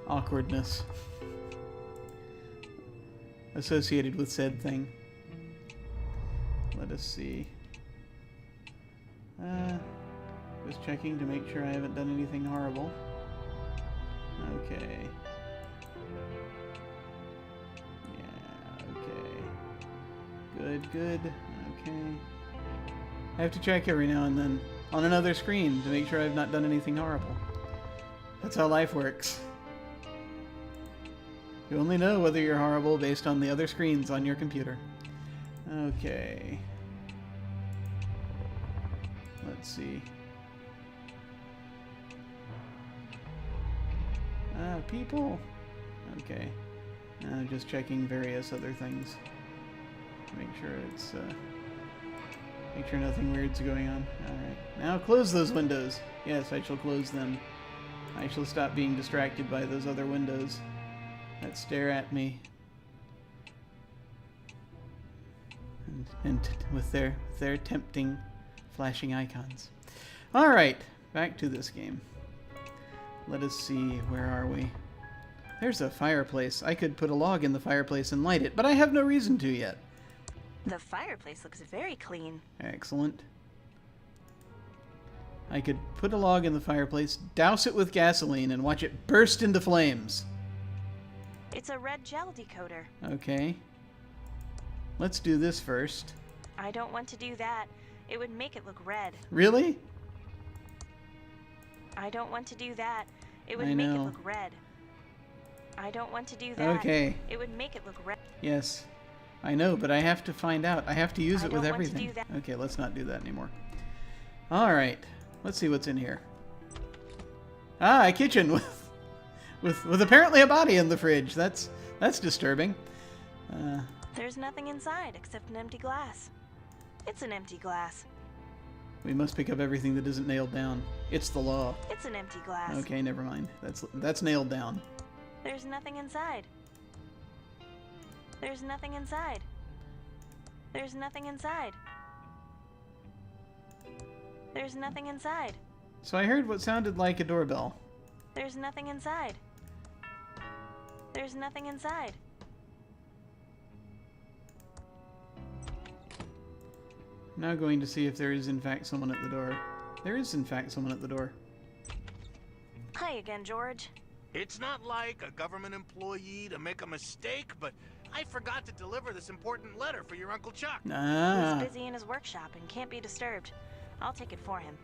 Speaker 1: awkwardness associated with said thing. Let us see. Just checking to make sure I haven't done anything horrible. Okay. Yeah, okay. Good, good. Okay. I have to check every now and then on another screen to make sure I've not done anything horrible. That's how life works. You only know whether you're horrible based on the other screens on your computer. Okay. Let's see. People. Okay. Just checking various other things. Make sure it's, make sure nothing weird's going on. Alright. Now close those windows. Yes, I shall close them. I shall stop being distracted by those other windows that stare at me. And with their tempting flashing icons. Alright, back to this game. Let us see, where are we? There's a fireplace. I could put a log in the fireplace and light it, but I have no reason to yet.
Speaker 4: The fireplace looks very clean.
Speaker 1: Excellent. I could put a log in the fireplace, douse it with gasoline, and watch it burst into flames.
Speaker 4: It's a red gel decoder.
Speaker 1: Okay. Let's do this first.
Speaker 4: I don't want to do that. It would make it look red.
Speaker 1: Really?
Speaker 4: I don't want to do that. It would
Speaker 1: I
Speaker 4: make it
Speaker 1: know.
Speaker 4: look red. I don't want to do that.
Speaker 1: Okay.
Speaker 4: It would make it look red.
Speaker 1: Yes. I know, but I have to find out. I have to use it with
Speaker 4: don't want to
Speaker 1: everything.
Speaker 4: do that.
Speaker 1: Okay, let's not do that anymore. Alright. Let's see what's in here. Ah, a kitchen with apparently a body in the fridge. That's disturbing.
Speaker 4: There's nothing inside except an empty glass. It's an empty glass.
Speaker 1: We must pick up everything that isn't nailed down. It's the law.
Speaker 4: It's an empty glass.
Speaker 1: Okay, never mind. That's nailed down.
Speaker 4: There's nothing inside. There's nothing inside. There's nothing inside. There's nothing inside.
Speaker 1: So I heard what sounded like a doorbell.
Speaker 4: There's nothing inside. There's nothing inside.
Speaker 1: I'm now going to see if there is in fact someone at the door. There is in fact someone at the door.
Speaker 4: Hi again, George.
Speaker 6: It's not like a government employee to make a mistake, but I forgot to deliver this important letter for your Uncle Chuck.
Speaker 1: Ah.
Speaker 4: He's busy in his workshop and can't be disturbed. I'll take it for him.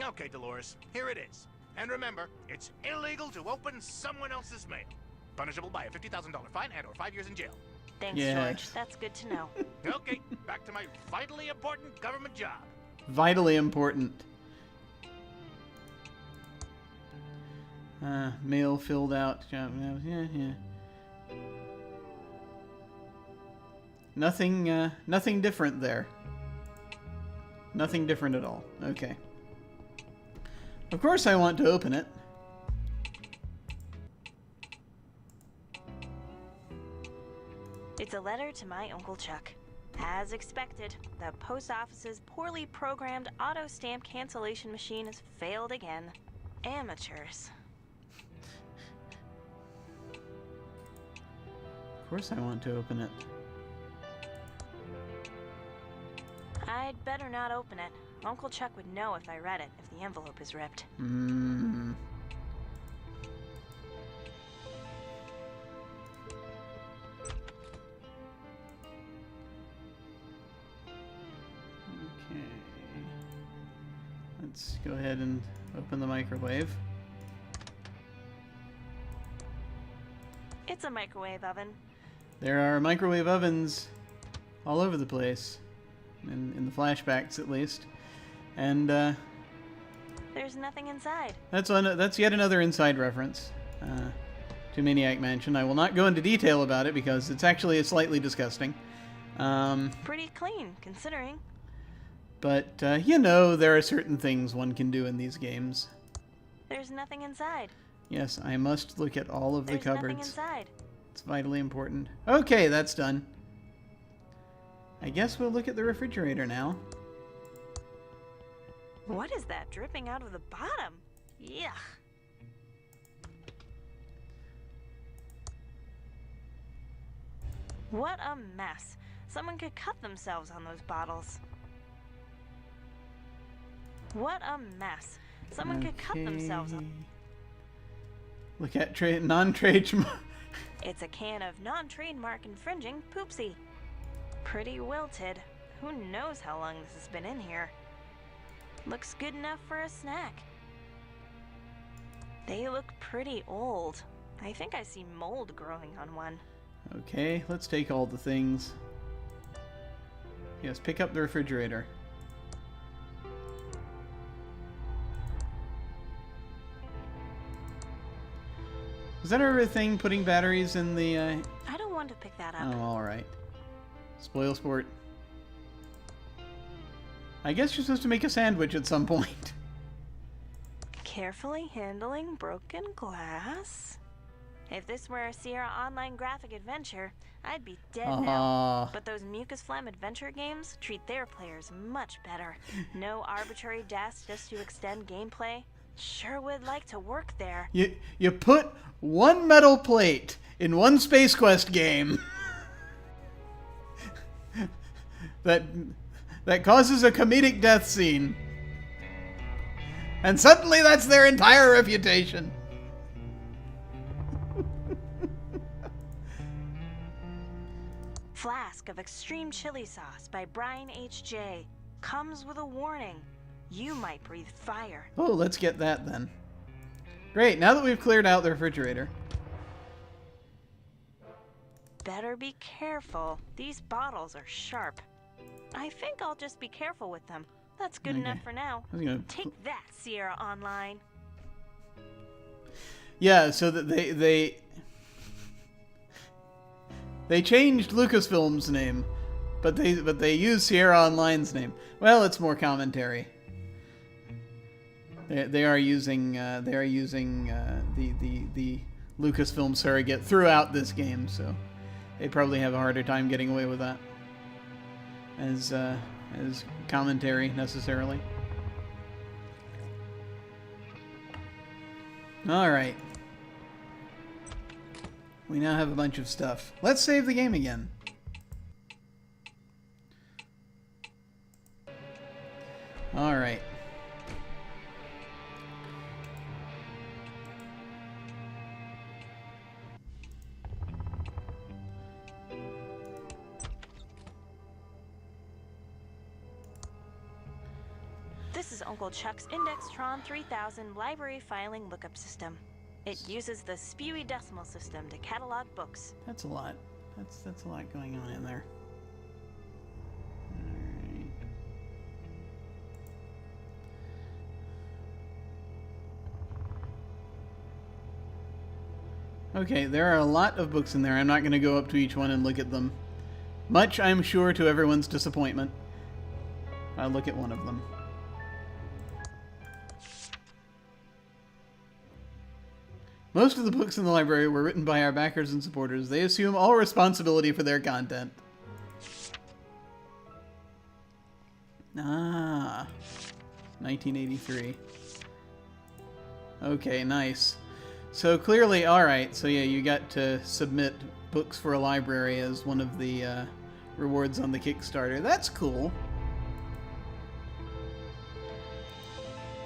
Speaker 6: Okay, Dolores, here it is. And remember, it's illegal to open someone else's mail. Punishable by a $50,000 fine and or 5 years in jail.
Speaker 4: Thanks,
Speaker 1: Yes.
Speaker 4: George. That's good to know.
Speaker 6: Okay, back to my vitally important government job.
Speaker 1: Vitally important. Mail filled out. Yeah. Nothing different there. Nothing different at all. Okay. Of course I want to open it.
Speaker 4: It's a letter to my Uncle Chuck. As expected, the post office's poorly programmed auto stamp cancellation machine has failed again. Amateurs.
Speaker 1: Of course I want to open it.
Speaker 4: I'd better not open it. Uncle Chuck would know if I read it if the envelope is ripped.
Speaker 1: go ahead and open the microwave.
Speaker 4: It's a microwave oven.
Speaker 1: There are microwave ovens all over the place, in the flashbacks at least. And
Speaker 4: There's nothing inside.
Speaker 1: that's yet another inside reference to Maniac Mansion. I will not go into detail about it because it's actually slightly disgusting.
Speaker 4: Pretty clean, considering.
Speaker 1: But, you know, there are certain things one can do in these games.
Speaker 4: There's nothing inside.
Speaker 1: Yes, I must look at all of the
Speaker 4: There's
Speaker 1: cupboards.
Speaker 4: nothing inside.
Speaker 1: It's vitally important. Okay, that's done. I guess we'll look at the refrigerator now.
Speaker 4: What is that dripping out of the bottom? Yuck. What a mess. Someone could cut themselves on those bottles. What a mess. Someone could cut themselves on...
Speaker 1: Look at non-trade...
Speaker 4: It's a can of non-trademark infringing Poopsie. Pretty wilted. Who knows how long this has been in here. Looks good enough for a snack. They look pretty old. I think I see mold growing on one.
Speaker 1: Okay, let's take all the things. Yes, pick up the refrigerator. Is that a thing, putting batteries in the...
Speaker 4: I don't want to pick that up.
Speaker 1: Oh, alright. Spoil sport. I guess you're supposed to make a sandwich at some point.
Speaker 4: Carefully handling broken glass. If this were a Sierra Online graphic adventure, I'd be dead now. But those Mucus Phlegm adventure games treat their players much better. No arbitrary deaths just to extend gameplay. Sure would like to work there.
Speaker 1: You put one metal plate in one Space Quest game that causes a comedic death scene. And suddenly that's their entire reputation.
Speaker 4: Flask of Extreme Chili Sauce by Brian H.J. Comes with a warning. You might breathe fire.
Speaker 1: Oh, let's get that then. Great, now that we've cleared out the refrigerator.
Speaker 4: Better be careful. These bottles are sharp. I think I'll just be careful with them. That's good enough for now. Take that, Sierra Online.
Speaker 1: Yeah, so that they changed Lucasfilm's name, but they used Sierra Online's name. Well, it's more commentary. They are using the Lucasfilm surrogate throughout this game, so they probably have a harder time getting away with that as commentary necessarily. All right. We now have a bunch of stuff. Let's save the game again. All right.
Speaker 4: This is Uncle Chuck's Indextron 3000 library filing lookup system. It uses the Spewy decimal system to catalog books.
Speaker 1: That's a lot. That's a lot going on in there. All right. Okay, there are a lot of books in there. I'm not going to go up to each one and look at them. Much, I'm sure, to everyone's disappointment. I'll look at one of them. Most of the books in the library were written by our backers and supporters. They assume all responsibility for their content. Ah, 1983. Okay, nice. So clearly, alright, so yeah, you got to submit books for a library as one of the rewards on the Kickstarter. That's cool.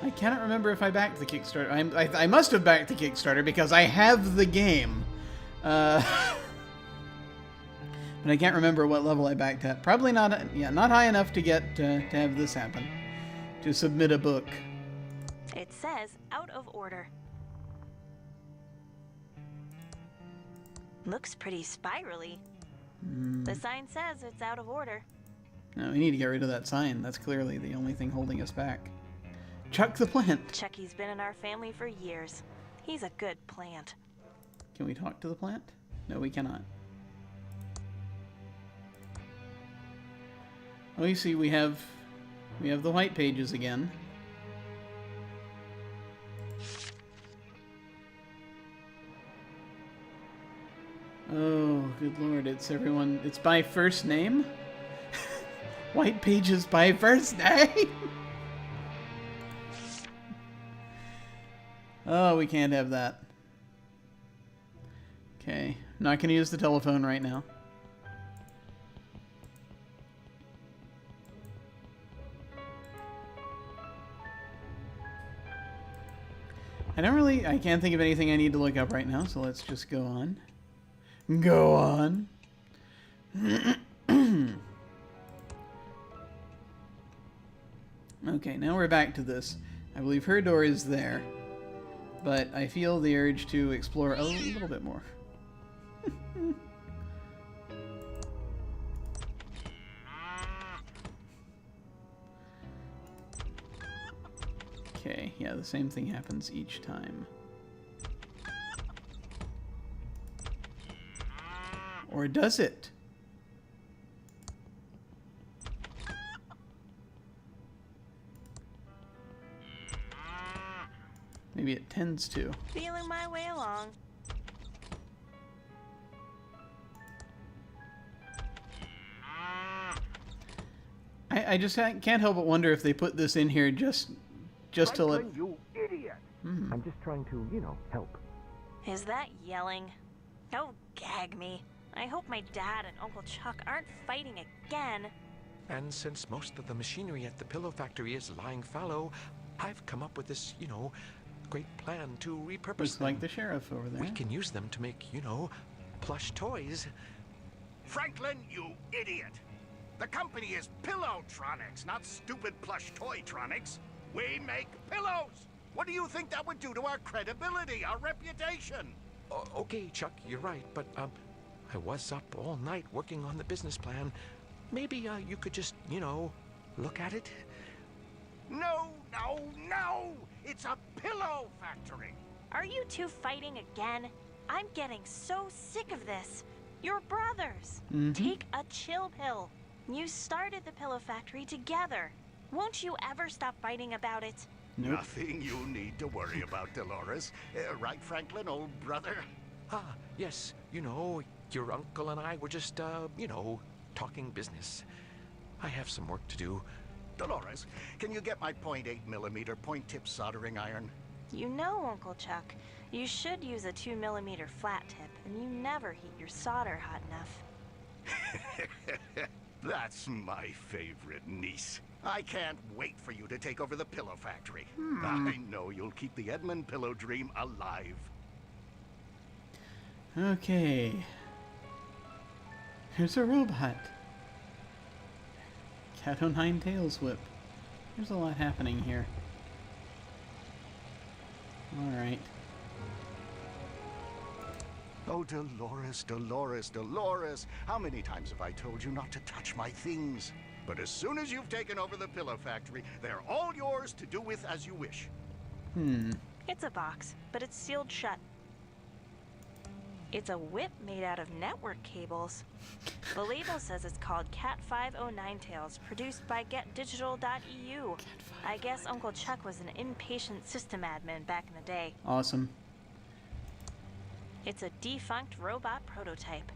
Speaker 1: I cannot remember if I backed the Kickstarter. I must have backed the Kickstarter because I have the game. But I can't remember what level I backed at. Probably not, yeah, not high enough to get to have this happen. To submit a book.
Speaker 4: It says out of order. Looks pretty spirally. The sign says it's out of order.
Speaker 1: No, we need to get rid of that sign. That's clearly the only thing holding us back. Chuck the plant.
Speaker 4: Chucky's been in our family for years. He's a good plant.
Speaker 1: Can we talk to the plant? No, we cannot. Oh, you see, we have the white pages again. Oh, good lord, it's everyone. It's by first name? White pages by first name? Oh, we can't have that. Okay, not gonna use the telephone right now. I can't think of anything I need to look up right now, so let's just go on. Go on. Okay, now we're back to this. I believe her door is there, but I feel the urge to explore a little bit more. Okay, yeah, the same thing happens each time. Or does it? Maybe it tends to.
Speaker 4: Feeling my way along.
Speaker 1: I just can't help but wonder if they put this in here just to let...
Speaker 7: Franklin, you idiot! I'm just trying to, you know, help.
Speaker 4: Is that yelling? Oh, gag me. I hope my dad and Uncle Chuck aren't fighting again.
Speaker 3: And since most of the machinery at the pillow factory is lying fallow, I've come up with this, you know, great plan to repurpose
Speaker 1: Looks
Speaker 3: them.
Speaker 1: like the sheriff over there.
Speaker 3: We can use them to make, you know, plush toys.
Speaker 6: Franklin, you idiot! The company is Pillowtronics, not stupid plush toytronics. We make pillows! What do you think that would do to our credibility, our reputation?
Speaker 3: Okay, Chuck, you're right, but, I was up all night working on the business plan. Maybe, you could just, you know, look at it?
Speaker 6: No, no, no! It's a pillow factory!
Speaker 4: Are you two fighting again? I'm getting so sick of this. You're brothers. Take a chill pill. You started the pillow factory together. Won't you ever stop fighting about it?
Speaker 1: Nope.
Speaker 6: Nothing you need to worry about, Dolores. Right, Franklin, old brother?
Speaker 3: Ah, yes, you know, your uncle and I were just, you know, talking business. I have some work to do.
Speaker 6: Dolores, can you get my .8mm point-tip soldering iron?
Speaker 4: You know, Uncle Chuck, you should use a 2mm flat tip, and you never heat your solder hot enough.
Speaker 6: That's my favorite niece. I can't wait for you to take over the pillow factory. I know you'll keep the Edmund pillow dream alive.
Speaker 1: Okay. Here's a robot. Cat o' nine tails whip. There's a lot happening here. Alright.
Speaker 6: Oh, Dolores, Dolores, Dolores. How many times have I told you not to touch my things? But as soon as you've taken over the pillow factory, they're all yours to do with as you wish.
Speaker 4: It's a box, but it's sealed shut. It's a whip made out of network cables. The label says it's called Cat 509 Tails, produced by GetDigital.eu. I guess Uncle Chuck was an inpatient system admin back in the day.
Speaker 1: Awesome.
Speaker 4: It's a defunct robot prototype.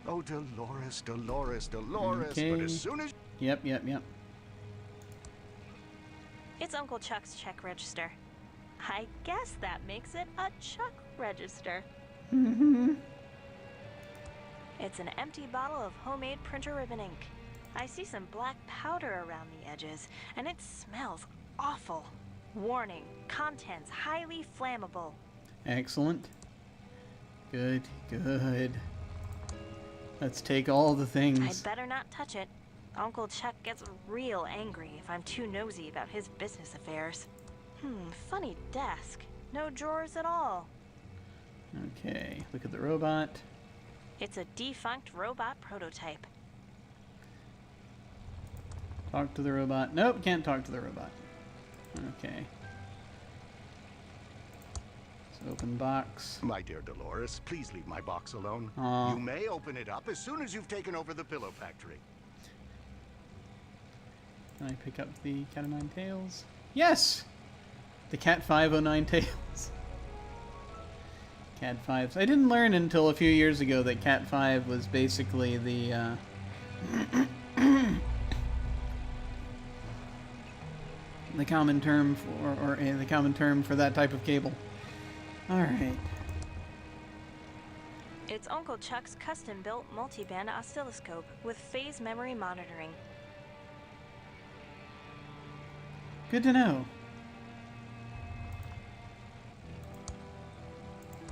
Speaker 6: Oh, Dolores, Dolores, Dolores.
Speaker 1: Okay.
Speaker 6: But as soon as...
Speaker 1: Yep.
Speaker 4: It's Uncle Chuck's check register. I guess that makes it a Chuck register. It's an empty bottle of homemade printer ribbon ink. I see some black powder around the edges, and it smells awful. Warning, contents highly flammable.
Speaker 1: Excellent. Good. Let's take all the things.
Speaker 4: I'd better not touch it. Uncle Chuck gets real angry if I'm too nosy about his business affairs. Funny desk. No drawers at all.
Speaker 1: Okay, look at the robot.
Speaker 4: It's a defunct robot prototype.
Speaker 1: Talk to the robot. Nope, can't talk to the robot. Okay. Let's open box.
Speaker 6: My dear Dolores, please leave my box alone.
Speaker 1: Aw.
Speaker 6: You may open it up as soon as you've taken over the pillow factory.
Speaker 1: Can I pick up the Cat o' Nine Tails? Yes! The Cat 509 Tails. Cat 5s. I didn't learn until a few years ago that Cat 5 was basically the, the common term for, the common term for that type of cable. Alright.
Speaker 4: It's Uncle Chuck's custom-built multi-band oscilloscope with phase memory monitoring.
Speaker 1: Good to know.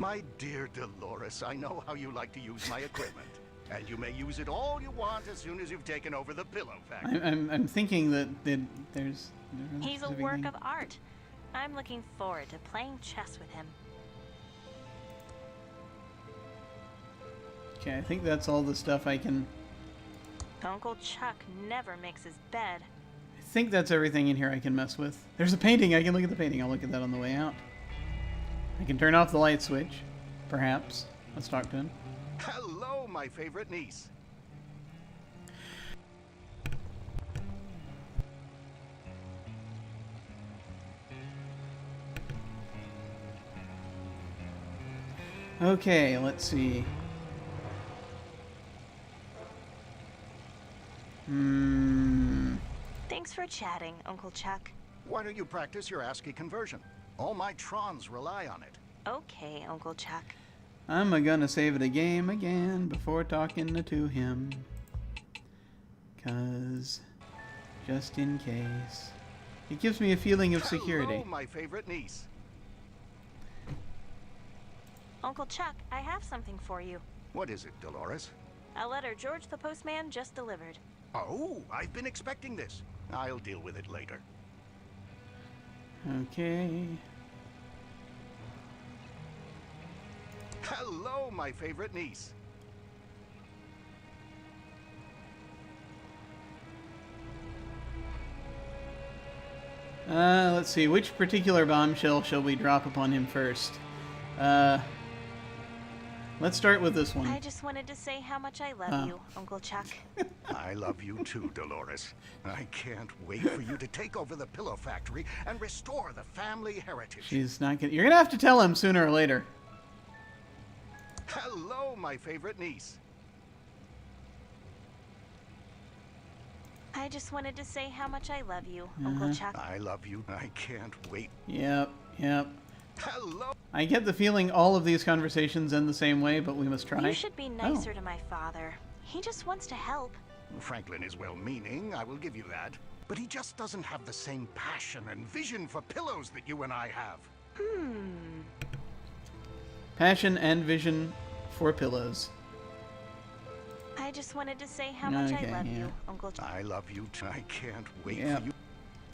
Speaker 6: My dear Dolores, I know how you like to use my equipment. And you may use it all you want as soon as you've taken over the pillow factory.
Speaker 1: I'm thinking that there's
Speaker 4: He's a
Speaker 1: specific
Speaker 4: work
Speaker 1: thing.
Speaker 4: of art. I'm looking forward to playing chess with him.
Speaker 1: Okay, I think that's all the stuff I can...
Speaker 4: Uncle Chuck never makes his bed.
Speaker 1: I think that's everything in here I can mess with. There's a painting. I can look at the painting. I'll look at that on the way out. I can turn off the light switch, perhaps. Let's talk to him.
Speaker 6: Hello, my favorite niece.
Speaker 1: Okay, let's see.
Speaker 4: Thanks for chatting, Uncle Chuck.
Speaker 6: Why don't you practice your ASCII conversion? All my trons rely on it.
Speaker 4: Okay, Uncle Chuck.
Speaker 1: I'm gonna save it a game again before talking to him. 'Cause just in case. It gives me a feeling of security.
Speaker 6: Hello, my favorite niece.
Speaker 4: Uncle Chuck, I have something for you.
Speaker 6: What is it, Dolores?
Speaker 4: A letter George the postman just delivered.
Speaker 6: Oh, I've been expecting this. I'll deal with it later.
Speaker 1: Okay.
Speaker 6: Hello, my favorite niece.
Speaker 1: Let's see. Which particular bombshell shall we drop upon him first? Let's start with this one.
Speaker 4: I just wanted to say how much I love you, Uncle Chuck.
Speaker 6: I love you too, Dolores. I can't wait for you to take over the pillow factory and restore the family heritage.
Speaker 1: She's not gonna... You're gonna have to tell him sooner or later.
Speaker 6: Hello, my favorite niece.
Speaker 4: I just wanted to say how much I love you, Uncle Chuck.
Speaker 6: I love you. I can't wait.
Speaker 1: Yep, yep.
Speaker 6: Hello.
Speaker 1: I get the feeling all of these conversations end the same way, but we must try.
Speaker 4: You should be nicer to my father. He just wants to help.
Speaker 6: Franklin is well-meaning, I will give you that. But he just doesn't have the same passion and vision for pillows that you and I have.
Speaker 1: Passion and vision for pillows.
Speaker 4: I just wanted to say how much
Speaker 1: Okay,
Speaker 4: I love
Speaker 1: yeah.
Speaker 4: you, Uncle Chuck.
Speaker 6: I love you too. I can't wait
Speaker 1: Yep.
Speaker 6: for you.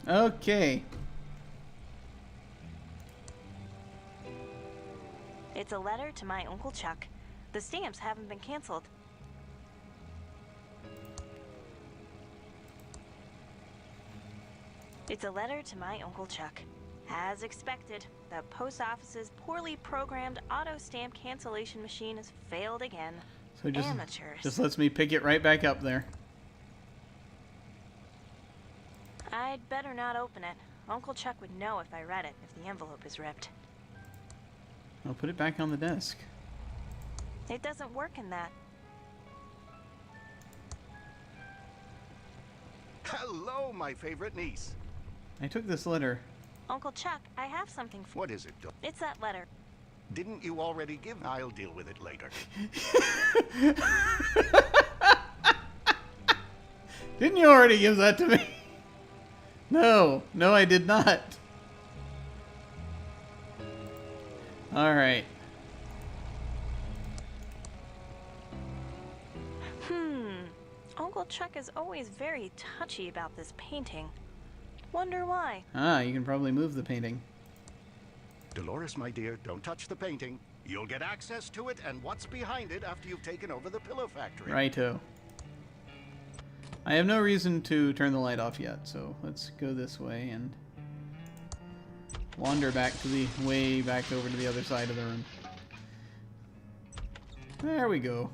Speaker 1: Okay.
Speaker 4: It's a letter to my Uncle Chuck. The stamps haven't been canceled. It's a letter to my Uncle Chuck. As expected, the post office's poorly programmed auto stamp cancellation machine has failed again.
Speaker 1: So just
Speaker 4: Amateurs.
Speaker 1: lets me pick it right back up there.
Speaker 4: I'd better not open it. Uncle Chuck would know if I read it if the envelope is ripped.
Speaker 1: I'll put it back on the desk.
Speaker 4: It doesn't work in that.
Speaker 6: Hello, my favorite niece.
Speaker 1: I took this letter.
Speaker 4: Uncle Chuck, I have something for
Speaker 6: What is it,
Speaker 4: It's that letter.
Speaker 6: Didn't you already give? I'll deal with it later.
Speaker 1: Didn't you already give that to me? No, I did not. Alright.
Speaker 4: Uncle Uncle Chuck is always very touchy about this painting. Wonder why?
Speaker 1: Ah, you can probably move the painting.
Speaker 6: Dolores, my dear, don't touch the painting. You'll get access to it and what's behind it after you've taken over the pillow factory.
Speaker 1: Righto. I have no reason to turn the light off yet, so let's go this way and wander back to the way back over to the other side of the room. There we go.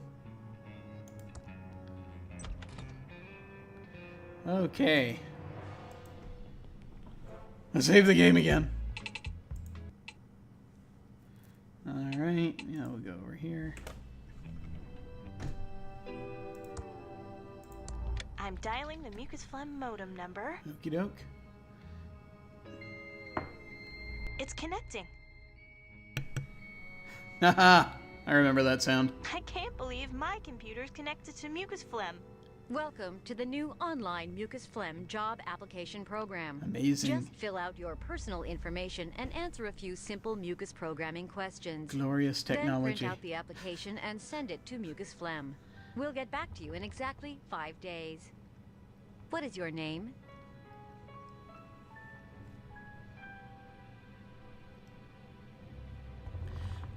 Speaker 1: Okay. Let's save the game again. Alright, yeah, we'll go over here.
Speaker 4: I'm dialing the mucus phlegm modem number.
Speaker 1: Okie doke.
Speaker 4: It's connecting.
Speaker 1: Haha! I remember that sound.
Speaker 4: I can't believe my computer's connected to mucus phlegm.
Speaker 8: Welcome to the new online mucus phlegm job application program.
Speaker 1: Amazing.
Speaker 8: Just fill out your personal information and answer a few simple mucus programming questions.
Speaker 1: Glorious technology.
Speaker 8: Then print out the application and send it to mucus phlegm. We'll get back to you in exactly 5 days. What is your name?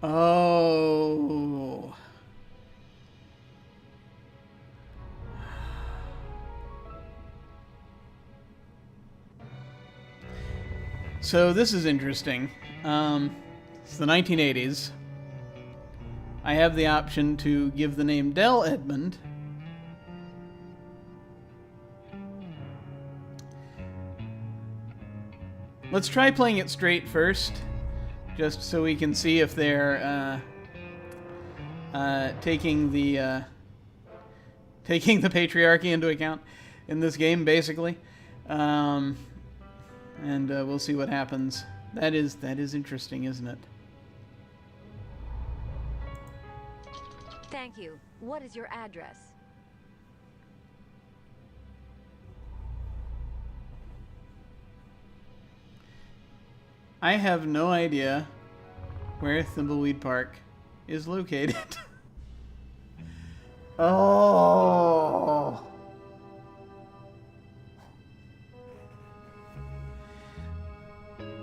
Speaker 1: Oh. So this is interesting. It's the 1980s. I have the option to give the name Del Edmund. Let's try playing it straight first, just so we can see if they're taking the patriarchy into account in this game, basically. And we'll see what happens. That is interesting, isn't it?
Speaker 8: Thank you. What is your address?
Speaker 1: I have no idea where Thimbleweed Park is located. Oh.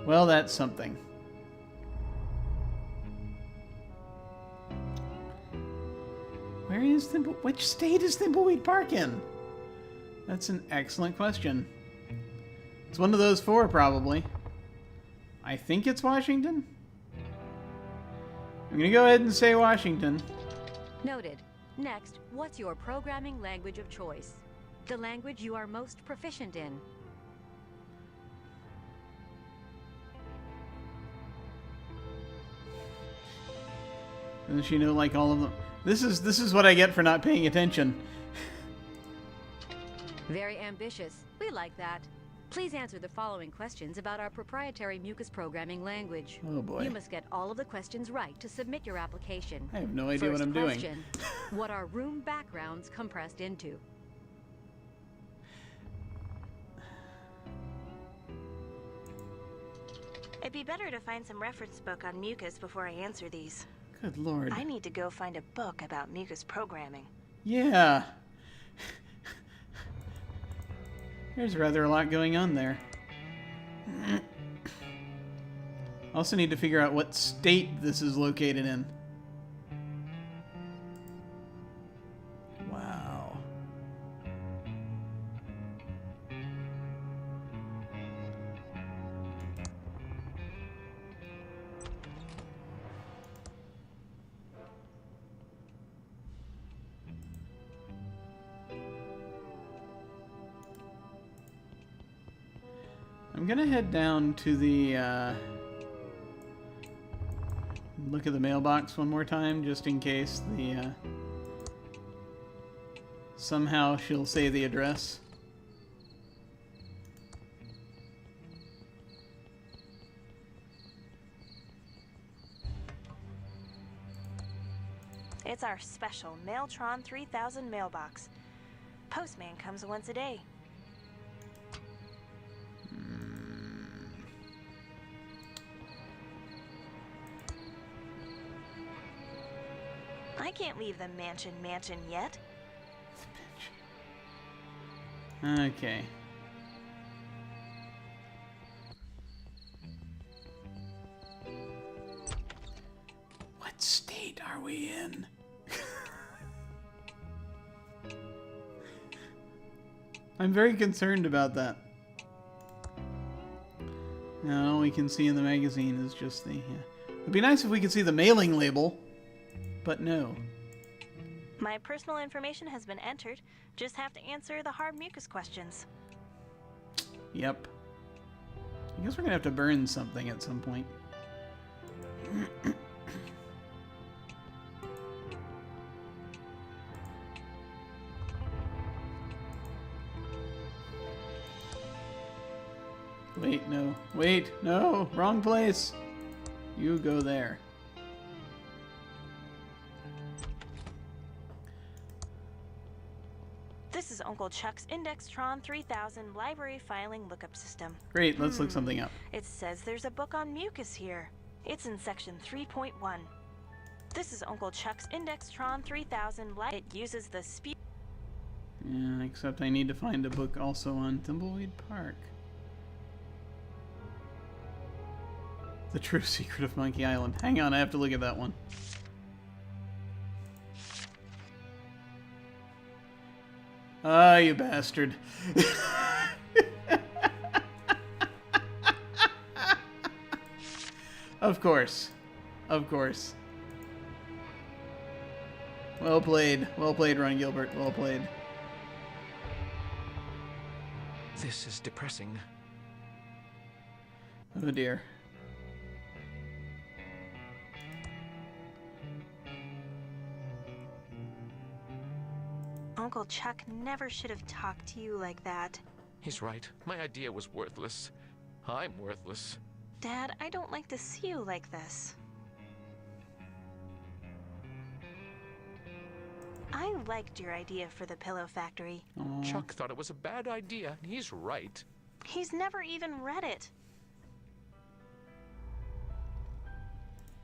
Speaker 1: Well, that's something. Where is which state is Thimbleweed Park in? That's an excellent question. It's one of those four, probably. I think it's Washington. I'm gonna go ahead and say Washington.
Speaker 8: Noted. Next, what's your programming language of choice? The language you are most proficient in.
Speaker 1: Doesn't she know like all of them? This is what I get for not paying attention.
Speaker 8: Very ambitious. We like that. Please answer the following questions about our proprietary mucus programming language.
Speaker 1: Oh boy.
Speaker 8: You must get all of the questions right to submit your application.
Speaker 1: I have no idea
Speaker 8: First
Speaker 1: what I'm
Speaker 8: question,
Speaker 1: doing.
Speaker 8: What are room backgrounds compressed into?
Speaker 4: It'd be better to find some reference book on mucus before I answer these.
Speaker 1: Good lord.
Speaker 4: I need to go find a book about mucus programming.
Speaker 1: Yeah. There's rather a lot going on there. Also need to figure out what state this is located in. Wow. I'm gonna head down to the look at the mailbox one more time, just in case the somehow she'll say the address.
Speaker 4: It's our special Mailtron 3000 mailbox. Postman comes once a day. I can't leave the mansion yet.
Speaker 1: Okay. What state are we in? I'm very concerned about that. Now all we can see in the magazine is just the... It'd be nice if we could see the mailing label, but no.
Speaker 4: My personal information has been entered. Just have to answer the hard mucus questions.
Speaker 1: Yep. I guess we're gonna have to burn something at some point. Wait, no. Wait, no! Wrong place! You go there.
Speaker 4: This is Uncle Chuck's Indextron 3000 library filing lookup system.
Speaker 1: Great, let's look something up.
Speaker 4: It says there's a book on mucus here. It's in section 3.1. This is Uncle Chuck's Indextron 3000 It uses the
Speaker 1: Yeah, except I need to find a book also on Thimbleweed Park. The True Secret of Monkey Island. Hang on, I have to look at that one. Ah, you bastard. Of course. Of course. Well played. Well played, Ron Gilbert. Well played.
Speaker 3: This is depressing.
Speaker 1: Oh dear.
Speaker 4: Uncle Chuck never should have talked to you like that.
Speaker 3: He's right. My idea was worthless. I'm worthless.
Speaker 4: Dad, I don't like to see you like this. I liked your idea for the pillow factory.
Speaker 1: Aw.
Speaker 3: Chuck thought it was a bad idea, and he's right.
Speaker 4: He's never even read it.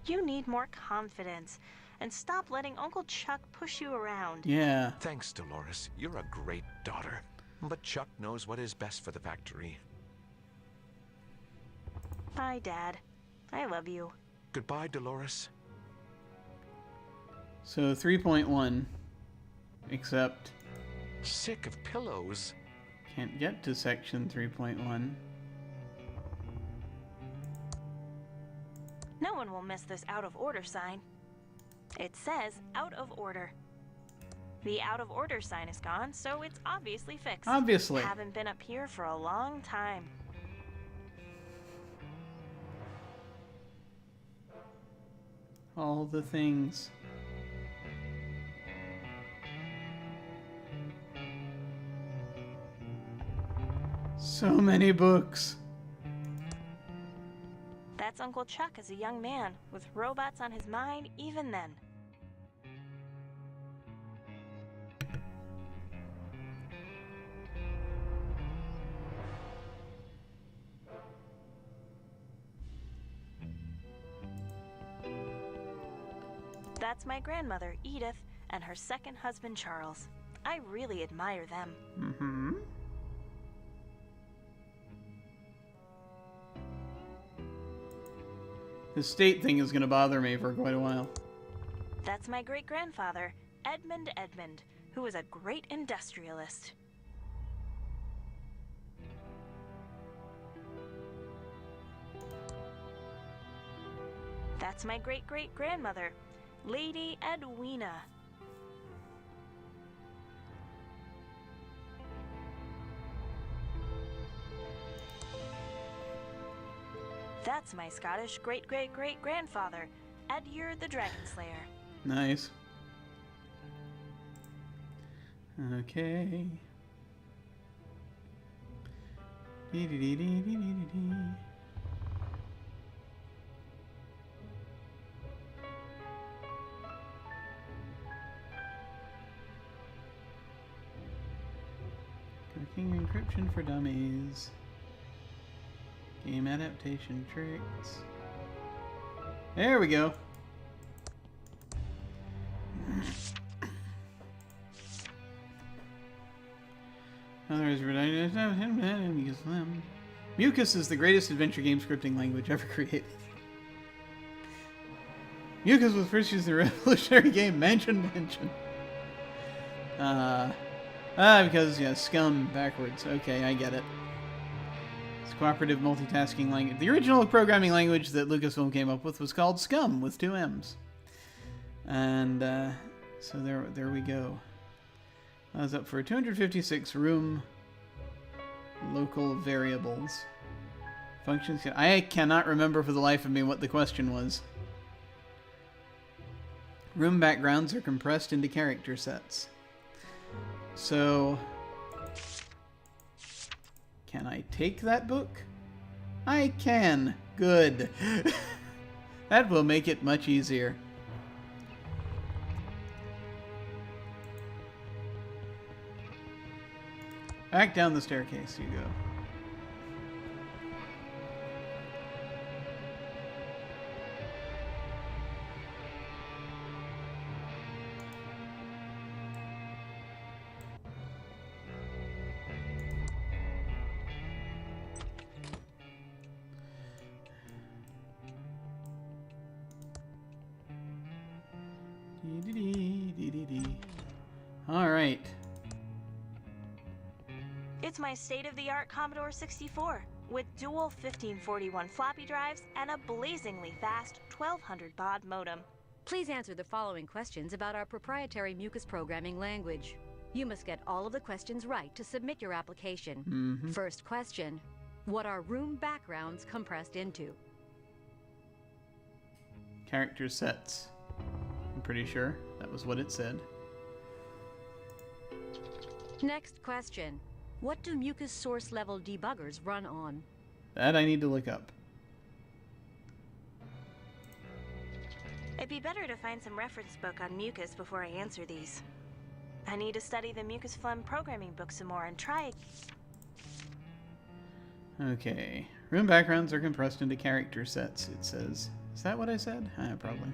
Speaker 4: You need more confidence, and stop letting Uncle Chuck push you around.
Speaker 1: Yeah.
Speaker 3: Thanks, Dolores. You're a great daughter. But Chuck knows what is best for the factory.
Speaker 4: Bye, Dad. I love you.
Speaker 3: Goodbye, Dolores.
Speaker 1: So 3.1. Except
Speaker 3: Sick of pillows.
Speaker 1: can't get to section 3.1.
Speaker 4: No one will miss this out of order sign. It says out of order. The out of order sign is gone, so it's obviously fixed.
Speaker 1: Obviously.
Speaker 4: Haven't been up here for a long time.
Speaker 1: All the things. So many books.
Speaker 4: That's Uncle Chuck as a young man, with robots on his mind even then. That's my grandmother, Edith, and her second husband, Charles. I really admire them.
Speaker 1: Mm-hmm. The state thing is going to bother me for quite a while.
Speaker 4: That's my great-grandfather, Edmund, who was a great industrialist. That's my great-great-grandmother, Lady Edwina. That's my Scottish great-great-great-grandfather, Edgar the Dragon Slayer.
Speaker 1: Nice. Okay. Dee-dee-dee-dee-dee-dee-dee. Cooking encryption for dummies. Game adaptation tricks. There we go. Mucus is the greatest adventure game scripting language ever created. Mucus was first used in the revolutionary game Mansion. Because, yeah, scum backwards. Okay, I get it. It's cooperative multitasking language. The original programming language that Lucasfilm came up with was called Scum, with 2 M's. And, so there we go. I was up for 256 room local variables. Functions. I cannot remember for the life of me what the question was. Room backgrounds are compressed into character sets. So, can I take that book? I can. Good. That will make it much easier. Back down the staircase you go. All right.
Speaker 4: It's my state-of-the-art Commodore 64 with dual 1541 floppy drives and a blazingly fast 1200 baud modem.
Speaker 8: Please answer the following questions about our proprietary Mucus programming language. You must get all of the questions right to submit your application. First question: what are room backgrounds compressed into?
Speaker 1: Character sets. I'm pretty sure that was what it said.
Speaker 8: Next question: what do Mucus source level debuggers run on?
Speaker 1: That I need to look up.
Speaker 4: It'd be better to find some reference book on Mucus before I answer these. I need to study the Mucus Phlegm programming book some more and try.
Speaker 1: Okay. Room backgrounds are compressed into character sets, it says. Is that what I said? Probably.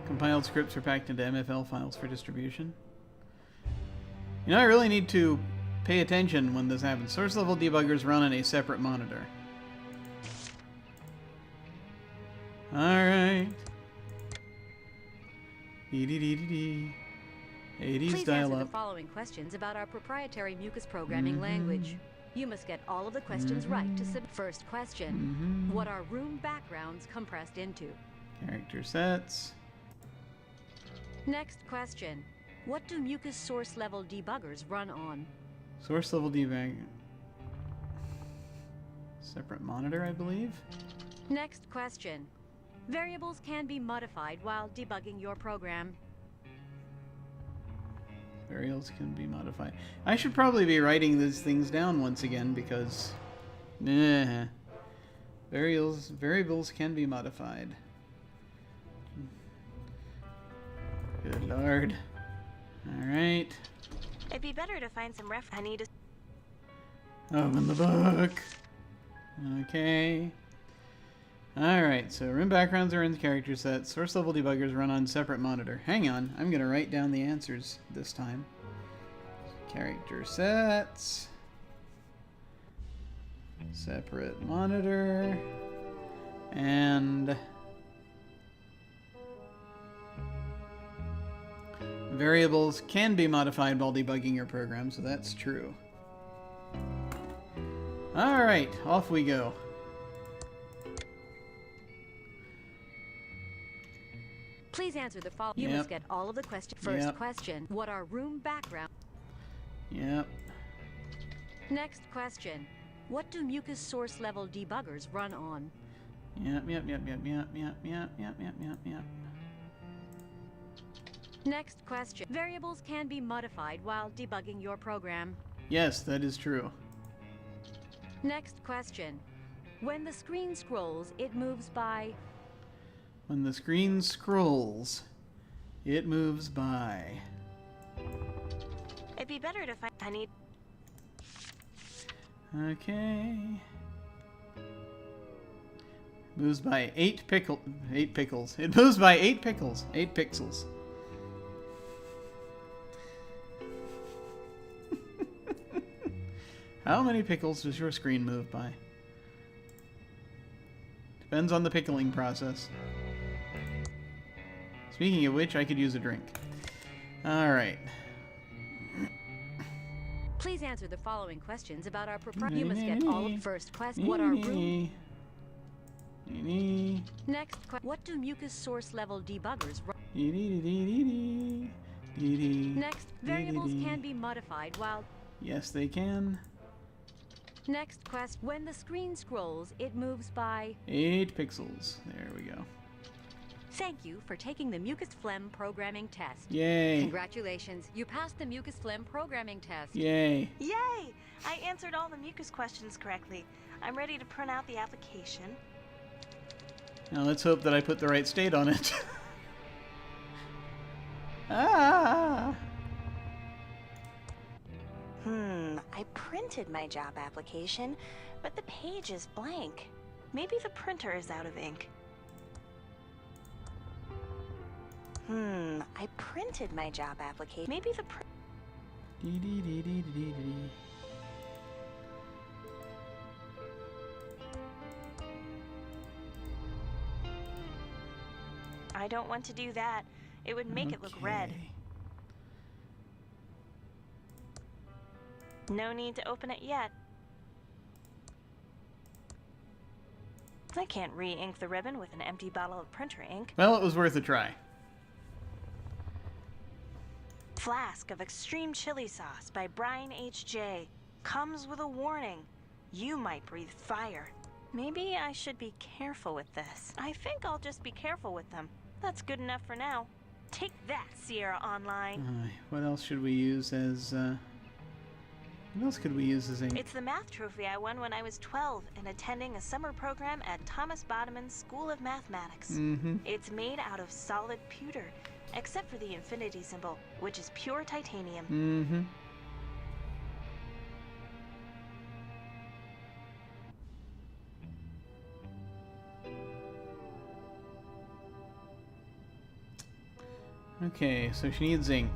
Speaker 1: Compiled scripts are packed into MFL files for distribution. You know, I really need to pay attention when this happens. Source level debuggers run on a separate monitor. Alright. 80s
Speaker 8: Please
Speaker 1: dial
Speaker 8: answer
Speaker 1: up.
Speaker 8: the following questions about our proprietary Mucus programming language. You must get all of the questions right to submit. First question: what are room backgrounds compressed into?
Speaker 1: Character sets.
Speaker 8: Next question: what do Mucus source level debuggers run on?
Speaker 1: Source level debug. Separate monitor, I believe.
Speaker 8: Next question: variables can be modified while debugging your program.
Speaker 1: Variables can be modified. I should probably be writing these things down once again because variables can be modified. Good lord. Alright.
Speaker 4: It'd be better to find some I need to.
Speaker 1: Open the book. Okay. Alright, so room backgrounds are in the character set. Source level debuggers run on separate monitor. Hang on, I'm gonna write down the answers this time. Character sets. Separate monitor. And variables can be modified while debugging your program, so that's true. Alright, off we go.
Speaker 8: Please answer the following. You must get all of the questions. First question: what are room background?
Speaker 1: Yep.
Speaker 8: Next question: what do Mucus source level debuggers run on?
Speaker 1: Yep.
Speaker 8: Next question: variables can be modified while debugging your program.
Speaker 1: Yes, that is true.
Speaker 8: Next question: when the screen scrolls, it moves by.
Speaker 1: When the screen scrolls, it moves by.
Speaker 4: It'd be better to find. I need.
Speaker 1: Okay. Moves by 8 pickles. It moves by 8 pickles. 8 pixels. How many pickles does your screen move by? Depends on the pickling process. Speaking of which, I could use a drink. Alright.
Speaker 8: Please answer the following questions about our proprietary. You must get all of first question. What are room? Next, what do mucus source level debuggers run? Next, variables can be modified while.
Speaker 1: Yes, they can.
Speaker 8: Next quest, when the screen scrolls, it moves by
Speaker 1: 8 pixels. There we go.
Speaker 8: Thank you for taking the mucus phlegm programming test.
Speaker 1: Yay.
Speaker 8: Congratulations, you passed the mucus phlegm programming test.
Speaker 1: Yay.
Speaker 4: Yay! I answered all the mucus questions correctly. I'm ready to print out the application.
Speaker 1: Now let's hope that I put the right state on it. Ah!
Speaker 4: I printed my job application, but the page is blank. Maybe the printer is out of ink. I printed my job application. Maybe the I don't want to do that. It would make it look red. No need to open it yet. I can't re-ink the ribbon with an empty bottle of printer ink.
Speaker 1: Well, it was worth a try.
Speaker 4: Flask of extreme chili sauce by Brian H.J. Comes with a warning. You might breathe fire. Maybe I should be careful with this. I think I'll just be careful with them. That's good enough for now. Take that, Sierra Online.
Speaker 1: What else should we use as, what else could we use as ink?
Speaker 4: It's the math trophy I won when I was 12 and attending a summer program at Thomas Bodeman's School of Mathematics. It's made out of solid pewter, except for the infinity symbol, which is pure titanium.
Speaker 1: Okay, so she needs ink.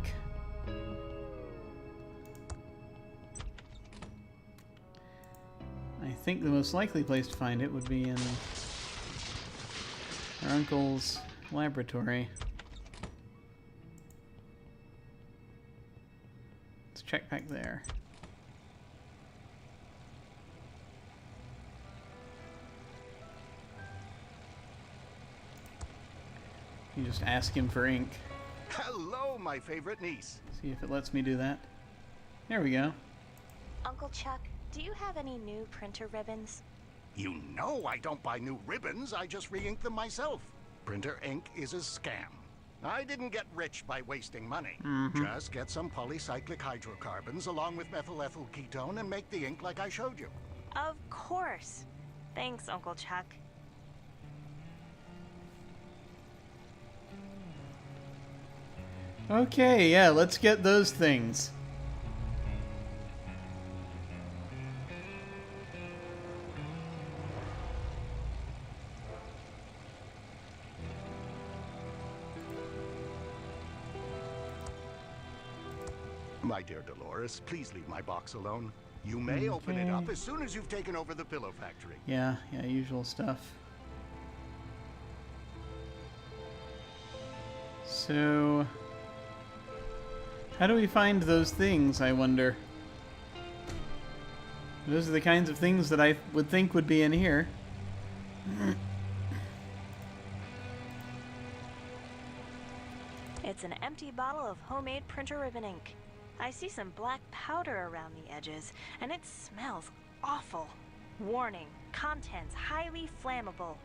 Speaker 1: I think the most likely place to find it would be in her uncle's laboratory. Let's check back there. You just ask him for ink.
Speaker 6: Hello, my favorite niece.
Speaker 1: See if it lets me do that. There we go.
Speaker 4: Uncle Chuck, do you have any new printer ribbons?
Speaker 6: You know I don't buy new ribbons, I just re-ink them myself. Printer ink is a scam. I didn't get rich by wasting money. Just get some polycyclic hydrocarbons along with methyl ethyl ketone and make the ink like I showed you.
Speaker 4: Of course. Thanks, Uncle Chuck.
Speaker 1: Okay, yeah, let's get those things.
Speaker 6: My dear Dolores, please leave my box alone. You may open it up as soon as you've taken over the pillow factory.
Speaker 1: Yeah, usual stuff. So, how do we find those things, I wonder? Those are the kinds of things that I would think would be in here.
Speaker 4: It's an empty bottle of homemade printer ribbon ink. I see some black powder around the edges, and it smells awful. Warning, contents highly flammable.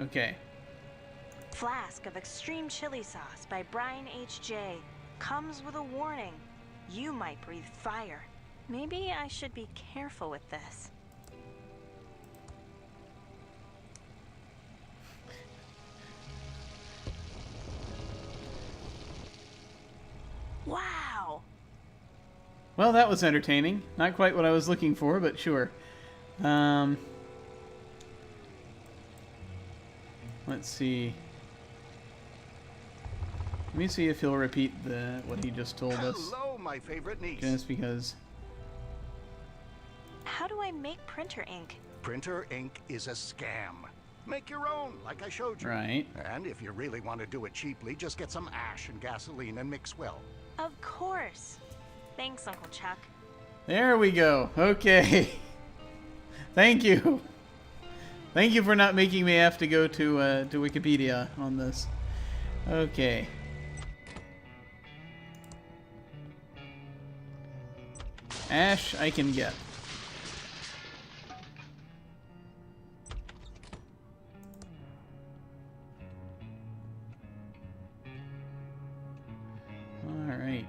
Speaker 1: Okay.
Speaker 4: Flask of extreme chili sauce by Brian H.J. Comes with a warning. You might breathe fire. Maybe I should be careful with this. Wow!
Speaker 1: Well, that was entertaining. Not quite what I was looking for, but sure. Let's see. Let me see if he'll repeat what he just told us.
Speaker 6: Hello, my favorite niece.
Speaker 1: Just because
Speaker 4: do I make printer ink?
Speaker 6: Printer ink is a scam. Make your own, like I showed you.
Speaker 1: Right.
Speaker 6: And if you really want to do it cheaply, just get some ash and gasoline and mix well.
Speaker 4: Of course. Thanks, Uncle Chuck.
Speaker 1: There we go. Okay. Thank you. Thank you for not making me have to go to Wikipedia on this. Okay. Ash, I can get. All right.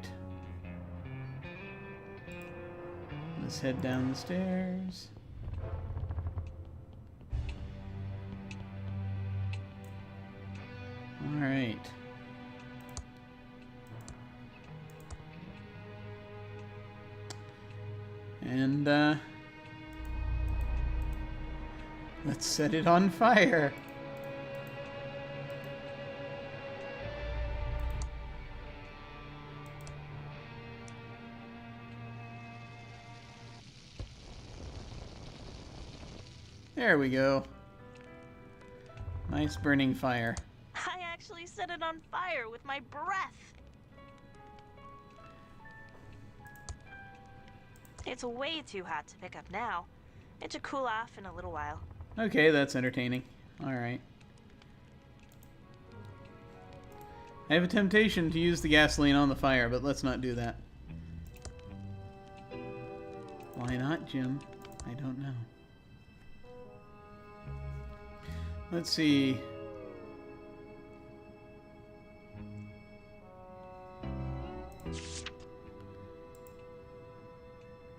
Speaker 1: Let's head down the stairs. All right. And, let's set it on fire. There we go. Nice burning fire.
Speaker 4: I actually set it on fire with my breath. It's way too hot to pick up now. It should cool off in a little while.
Speaker 1: Okay, that's entertaining. Alright. I have a temptation to use the gasoline on the fire, but let's not do that. Why not, Jim? I don't know. Let's see.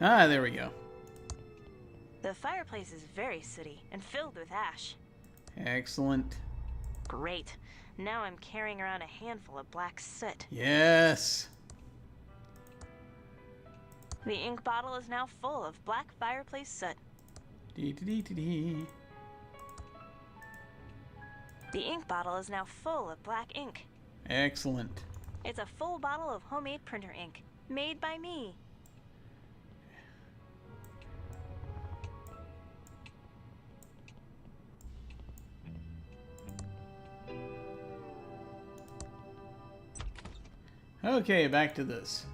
Speaker 1: Ah, there we go.
Speaker 4: The fireplace is very sooty and filled with ash.
Speaker 1: Excellent.
Speaker 4: Great. Now I'm carrying around a handful of black soot.
Speaker 1: Yes.
Speaker 4: The ink bottle is now full of black fireplace soot.
Speaker 1: Dee-dee-dee-dee-dee.
Speaker 4: The ink bottle is now full of black ink.
Speaker 1: Excellent.
Speaker 4: It's a full bottle of homemade printer ink, made by me.
Speaker 1: Okay, back to this.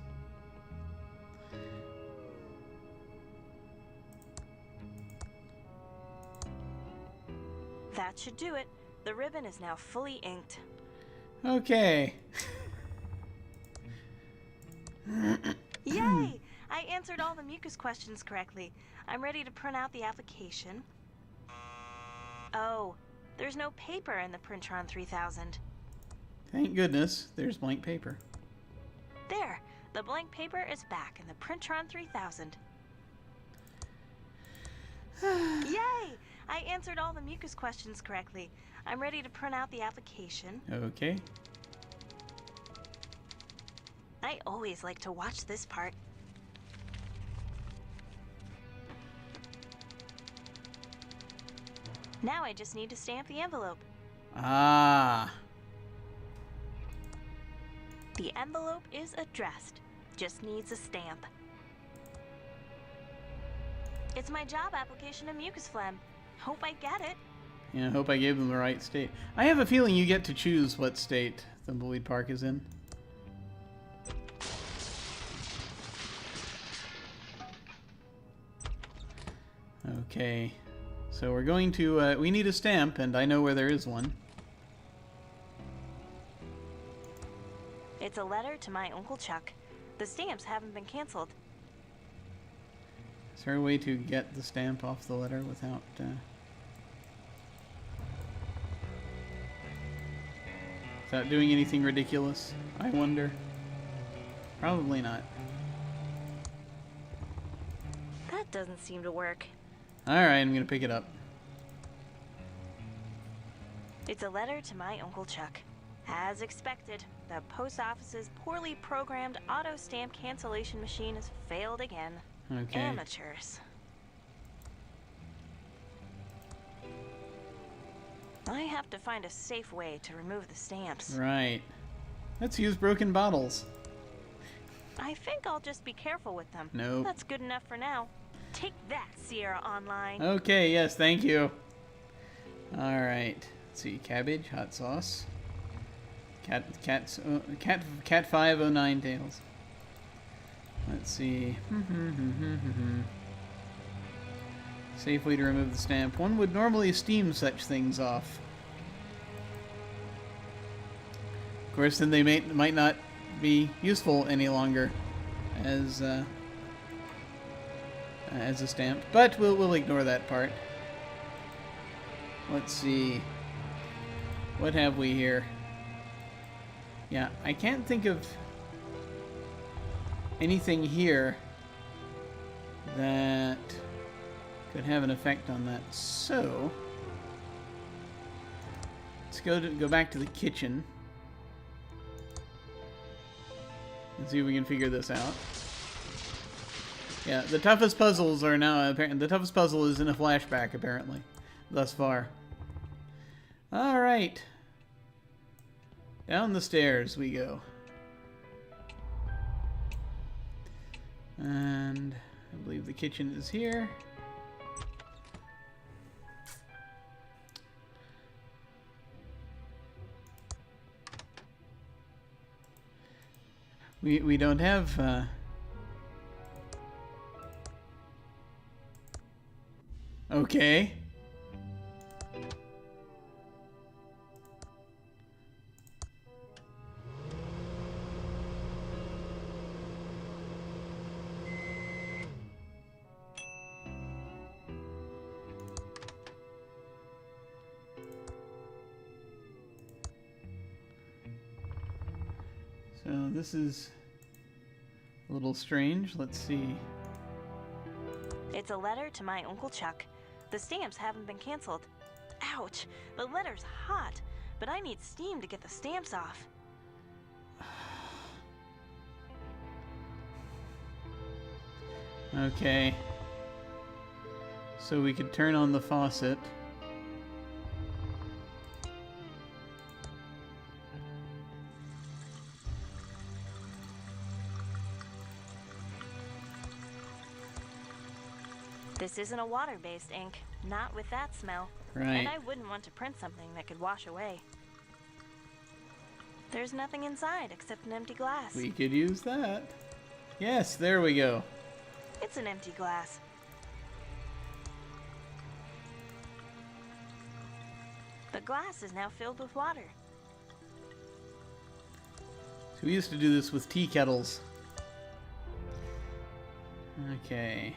Speaker 4: That should do it. The ribbon is now fully inked.
Speaker 1: Okay.
Speaker 4: Yay! I answered all the mucus questions correctly. I'm ready to print out the application. Oh, there's no paper in the Printron 3000.
Speaker 1: Thank goodness, there's blank paper.
Speaker 4: There, the blank paper is back in the Printron 3000. Yay! I answered all the mucus questions correctly. I'm ready to print out the application.
Speaker 1: Okay.
Speaker 4: I always like to watch this part. Now I just need to stamp the envelope.
Speaker 1: Ah.
Speaker 4: The envelope is addressed. Just needs a stamp. It's my job application to Mucus Phlegm. Hope I get it.
Speaker 1: Yeah, I hope I gave them the right state. I have a feeling you get to choose what state Thimbleweed Park is in. Okay. So we're going to, we need a stamp, and I know where there is one.
Speaker 4: It's a letter to my Uncle Chuck. The stamps haven't been canceled.
Speaker 1: Is there a way to get the stamp off the letter without, without doing anything ridiculous? I wonder. Probably not.
Speaker 4: That doesn't seem to work.
Speaker 1: Alright, I'm gonna pick it up.
Speaker 4: It's a letter to my Uncle Chuck. As expected, the post office's poorly programmed auto stamp cancellation machine has failed again.
Speaker 1: Okay.
Speaker 4: Amateurs. I have to find a safe way to remove the stamps.
Speaker 1: Right. Let's use broken bottles.
Speaker 4: I think I'll just be careful with them.
Speaker 1: Nope.
Speaker 4: That's good enough for now. Take that, Sierra Online.
Speaker 1: Okay, yes, thank you. Alright. Let's see, cabbage, hot sauce. Cat 509 tails. Let's see. Safe way to remove the stamp. One would normally steam such things off. Of course, then they might not be useful any longer as a stamp, but we'll ignore that part. Let's see. What have we here? Yeah, I can't think of anything here that could have an effect on that. So let's go back to the kitchen and see if we can figure this out. Yeah, the toughest puzzles are now apparent. The toughest puzzle is in a flashback, apparently, thus far. All right, down the stairs we go, and I believe the kitchen is here. We don't have okay. So this is a little strange. Let's see.
Speaker 4: It's a letter to my Uncle Chuck. The stamps haven't been canceled. Ouch! The letter's hot, but I need steam to get the stamps off.
Speaker 1: Okay. So we could turn on the faucet.
Speaker 4: This isn't a water-based ink, not with that smell.
Speaker 1: Right.
Speaker 4: And I wouldn't want to print something that could wash away. There's nothing inside except an empty glass.
Speaker 1: We could use that. Yes, there we go.
Speaker 4: It's an empty glass. The glass is now filled with water.
Speaker 1: So we used to do this with tea kettles. Okay.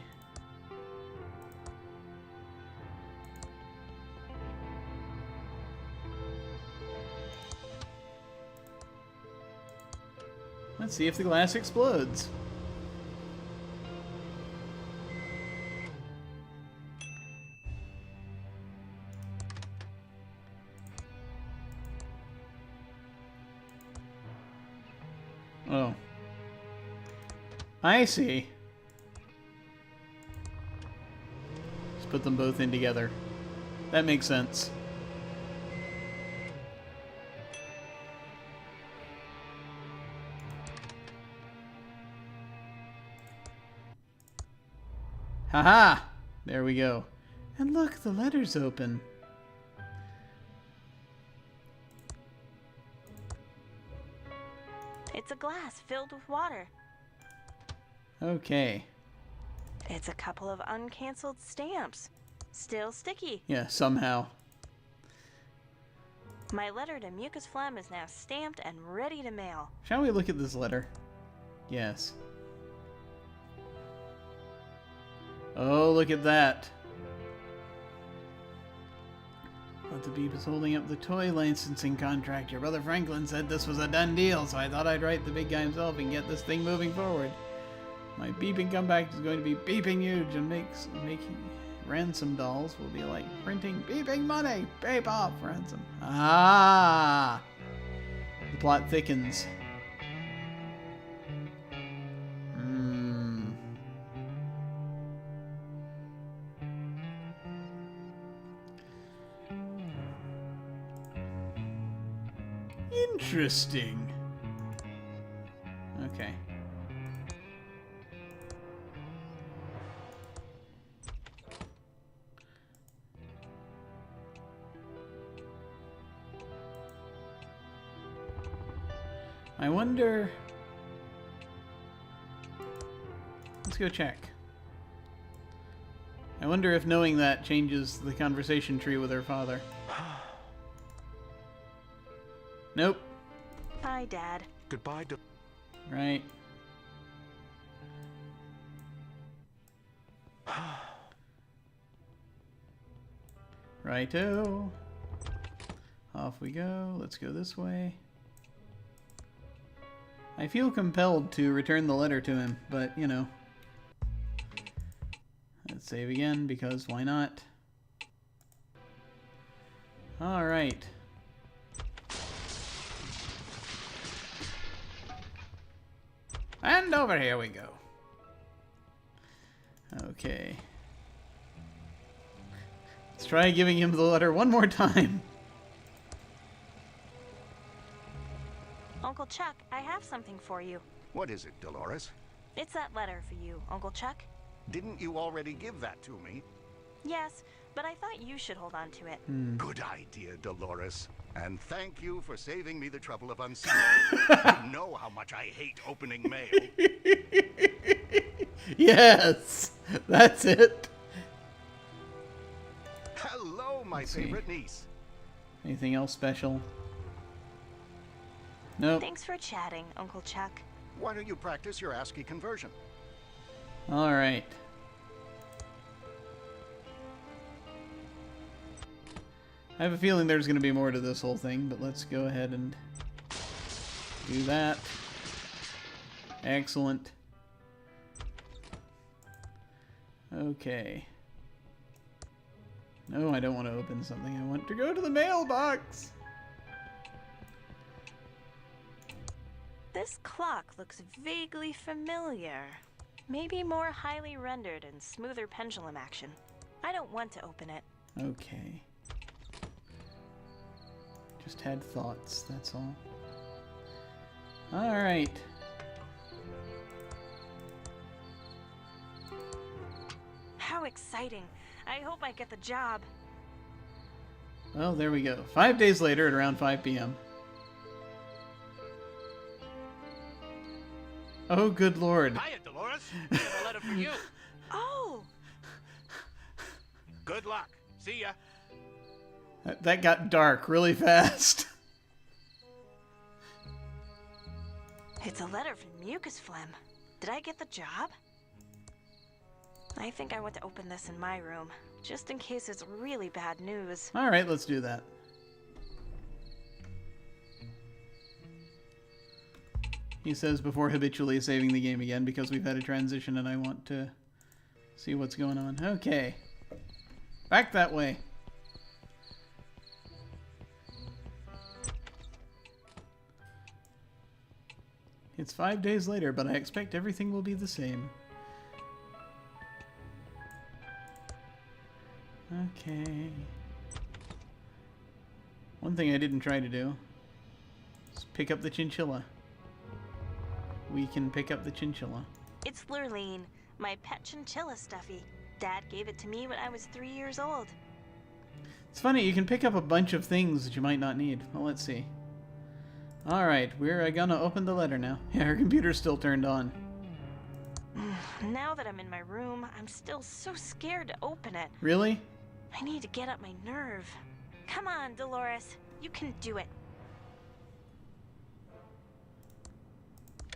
Speaker 1: Let's see if the glass explodes. Oh. I see. Just put them both in together. That makes sense. Haha! There we go. And look, the letter's open.
Speaker 4: It's a glass filled with water.
Speaker 1: Okay.
Speaker 4: It's a couple of uncanceled stamps. Still sticky.
Speaker 1: Yeah, somehow.
Speaker 4: My letter to Mucus Phlegm is now stamped and ready to mail.
Speaker 1: Shall we look at this letter? Yes. Oh, look at that. But the Beep is holding up the toy licensing contract. Your brother Franklin said this was a done deal, so I thought I'd write the big guy himself and get this thing moving forward. My beeping comeback is going to be beeping huge, and making ransom dolls will be like printing beeping money. Beep off, ransom. Ah! The plot thickens. Interesting. Okay. I wonder... Let's go check. I wonder if knowing that changes the conversation tree with her father. Nope.
Speaker 4: Bye, Dad.
Speaker 3: Goodbye,
Speaker 1: Right. Righto. Off we go. Let's go this way. I feel compelled to return the letter to him, but, you know. Let's save again, because why not? Alright. And over here we go. Okay. Let's try giving him the letter one more time.
Speaker 4: Uncle Chuck, I have something for you.
Speaker 6: What is it, Dolores?
Speaker 4: It's that letter for you, Uncle Chuck.
Speaker 6: Didn't you already give that to me?
Speaker 4: Yes, but I thought you should hold on to it.
Speaker 6: Good idea, Dolores. And thank you for saving me the trouble of unsealing it. You know how much I hate opening mail.
Speaker 1: Yes! That's it.
Speaker 6: Hello, my
Speaker 1: Let's see.
Speaker 6: favorite niece.
Speaker 1: Anything else special? Nope.
Speaker 4: Thanks for chatting, Uncle Chuck.
Speaker 6: Why don't you practice your ASCII conversion?
Speaker 1: Alright. I have a feeling there's going to be more to this whole thing, but let's go ahead and do that. Excellent. Okay. No, I don't want to open something. I want to go to the mailbox.
Speaker 4: This clock looks vaguely familiar. Maybe more highly rendered and smoother pendulum action. I don't want to open it.
Speaker 1: Okay. Just had thoughts, that's all. Alright.
Speaker 4: How exciting. I hope I get the job.
Speaker 1: Well, there we go. 5 days later at around 5 p.m. Oh, good lord.
Speaker 3: Hiya, Dolores. I have a letter for you.
Speaker 4: Oh!
Speaker 3: Good luck. See ya.
Speaker 1: That got dark really fast.
Speaker 4: It's a letter from Mucus Phlegm. Did I get the job? I think I want to open this in my room, just in case it's really bad news.
Speaker 1: Alright, let's do that. He says before habitually saving the game again because we've had a transition and I want to see what's going on. Okay. Back that way. It's 5 days later, but I expect everything will be the same. Okay. One thing I didn't try to do is pick up the chinchilla. We can pick up the chinchilla.
Speaker 4: It's Lurleen, my pet chinchilla stuffy. Dad gave it to me when I was 3 years old.
Speaker 1: It's funny, you can pick up a bunch of things that you might not need. Well, let's see. Alright, we're gonna open the letter now. Yeah, her computer's still turned on.
Speaker 4: Now that I'm in my room, I'm still so scared to open it.
Speaker 1: Really?
Speaker 4: I need to get up my nerve. Come on, Dolores. You can do it.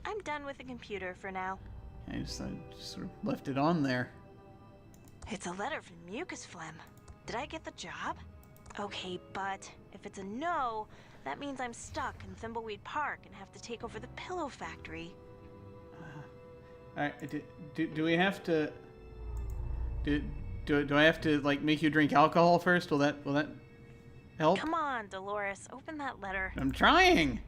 Speaker 4: I'm done with the computer for now.
Speaker 1: I just sort of left it on there.
Speaker 4: It's a letter from Mucus Phlegm. Did I get the job? Okay, but if it's a no, that means I'm stuck in Thimbleweed Park and have to take over the pillow factory.
Speaker 1: Alright, do we have to... Do I have to, like, make you drink alcohol first? Will that help?
Speaker 4: Come on, Dolores. Open that letter.
Speaker 1: I'm trying!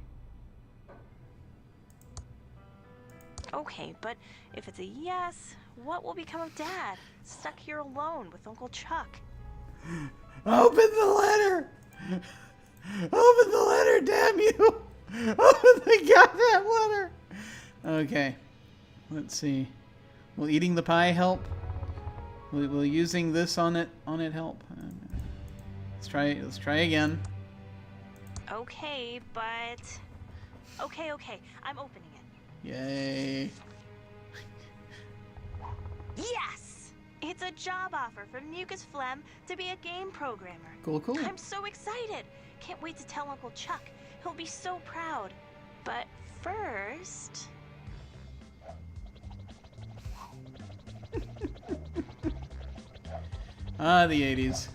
Speaker 4: Okay, but if it's a yes, what will become of Dad? Stuck here alone with Uncle Chuck.
Speaker 1: Open the letter! Open the letter, damn you! Open the goddamn letter! Okay. Let's see. Will eating the pie help? Will using this on it help? Let's try again.
Speaker 4: Okay, but Okay, okay, I'm opening it.
Speaker 1: Yay.
Speaker 4: Yes! It's a job offer from Mucus Phlegm to be a game programmer.
Speaker 1: Cool, cool.
Speaker 4: I'm so excited. Can't wait to tell Uncle Chuck. He'll be so proud. But first...
Speaker 1: Ah, the 80s.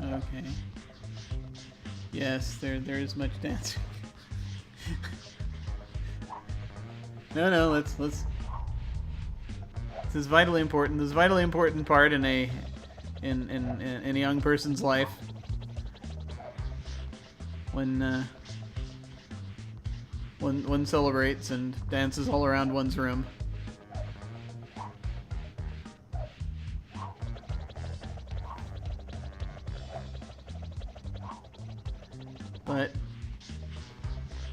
Speaker 1: Okay. Yes, there is much dancing. No, let's. This is vitally important. This is a vitally important part in a young person's life. When one celebrates and dances all around one's room. But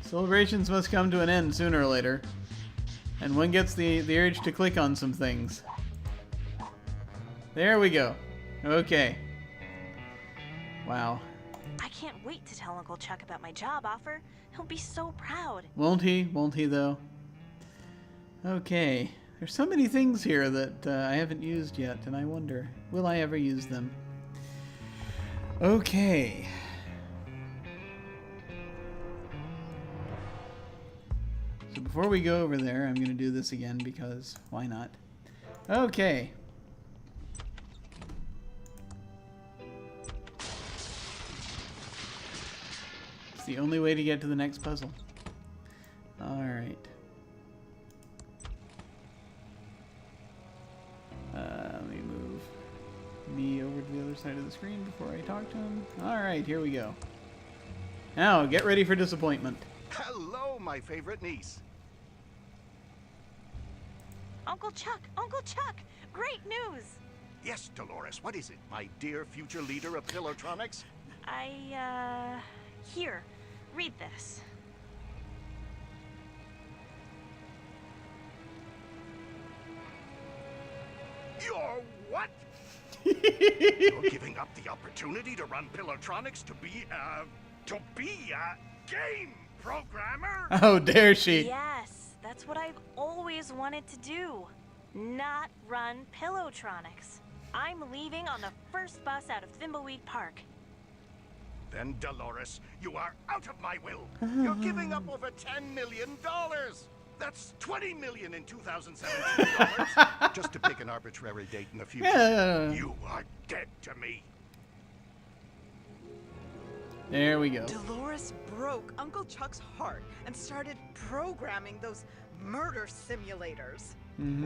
Speaker 1: celebrations must come to an end sooner or later. And one gets the urge to click on some things. There we go. Okay. Wow.
Speaker 4: I can't wait to tell Uncle Chuck about my job offer. He'll be so proud.
Speaker 1: Won't he? Won't he, though? Okay. There's so many things here that I haven't used yet, and I wonder, will I ever use them? Okay. So before we go over there, I'm going to do this again because why not? Okay. It's the only way to get to the next puzzle. Alright. Let me move me over to the other side of the screen before I talk to him. Alright, here we go. Now, get ready for disappointment.
Speaker 6: Hello, my favorite niece.
Speaker 4: Uncle Chuck! Uncle Chuck! Great news!
Speaker 6: Yes, Dolores, what is it, my dear future leader of Pillowtronics?
Speaker 4: Here, read this.
Speaker 6: You're what? You're giving up the opportunity to run Pillowtronics to be a game programmer?
Speaker 1: Oh, dare she?
Speaker 4: Yes, that's what I've always wanted to do. Not run Pillowtronics. I'm leaving on the first bus out of Thimbleweed Park.
Speaker 6: Then, Dolores, you are out of my will. You're giving up over $10 million. That's $20 million in 2017 dollars. Just to pick an arbitrary date in the future.
Speaker 1: Yeah.
Speaker 6: You are dead to me.
Speaker 1: There we go.
Speaker 5: Dolores broke Uncle Chuck's heart and started programming those murder simulators.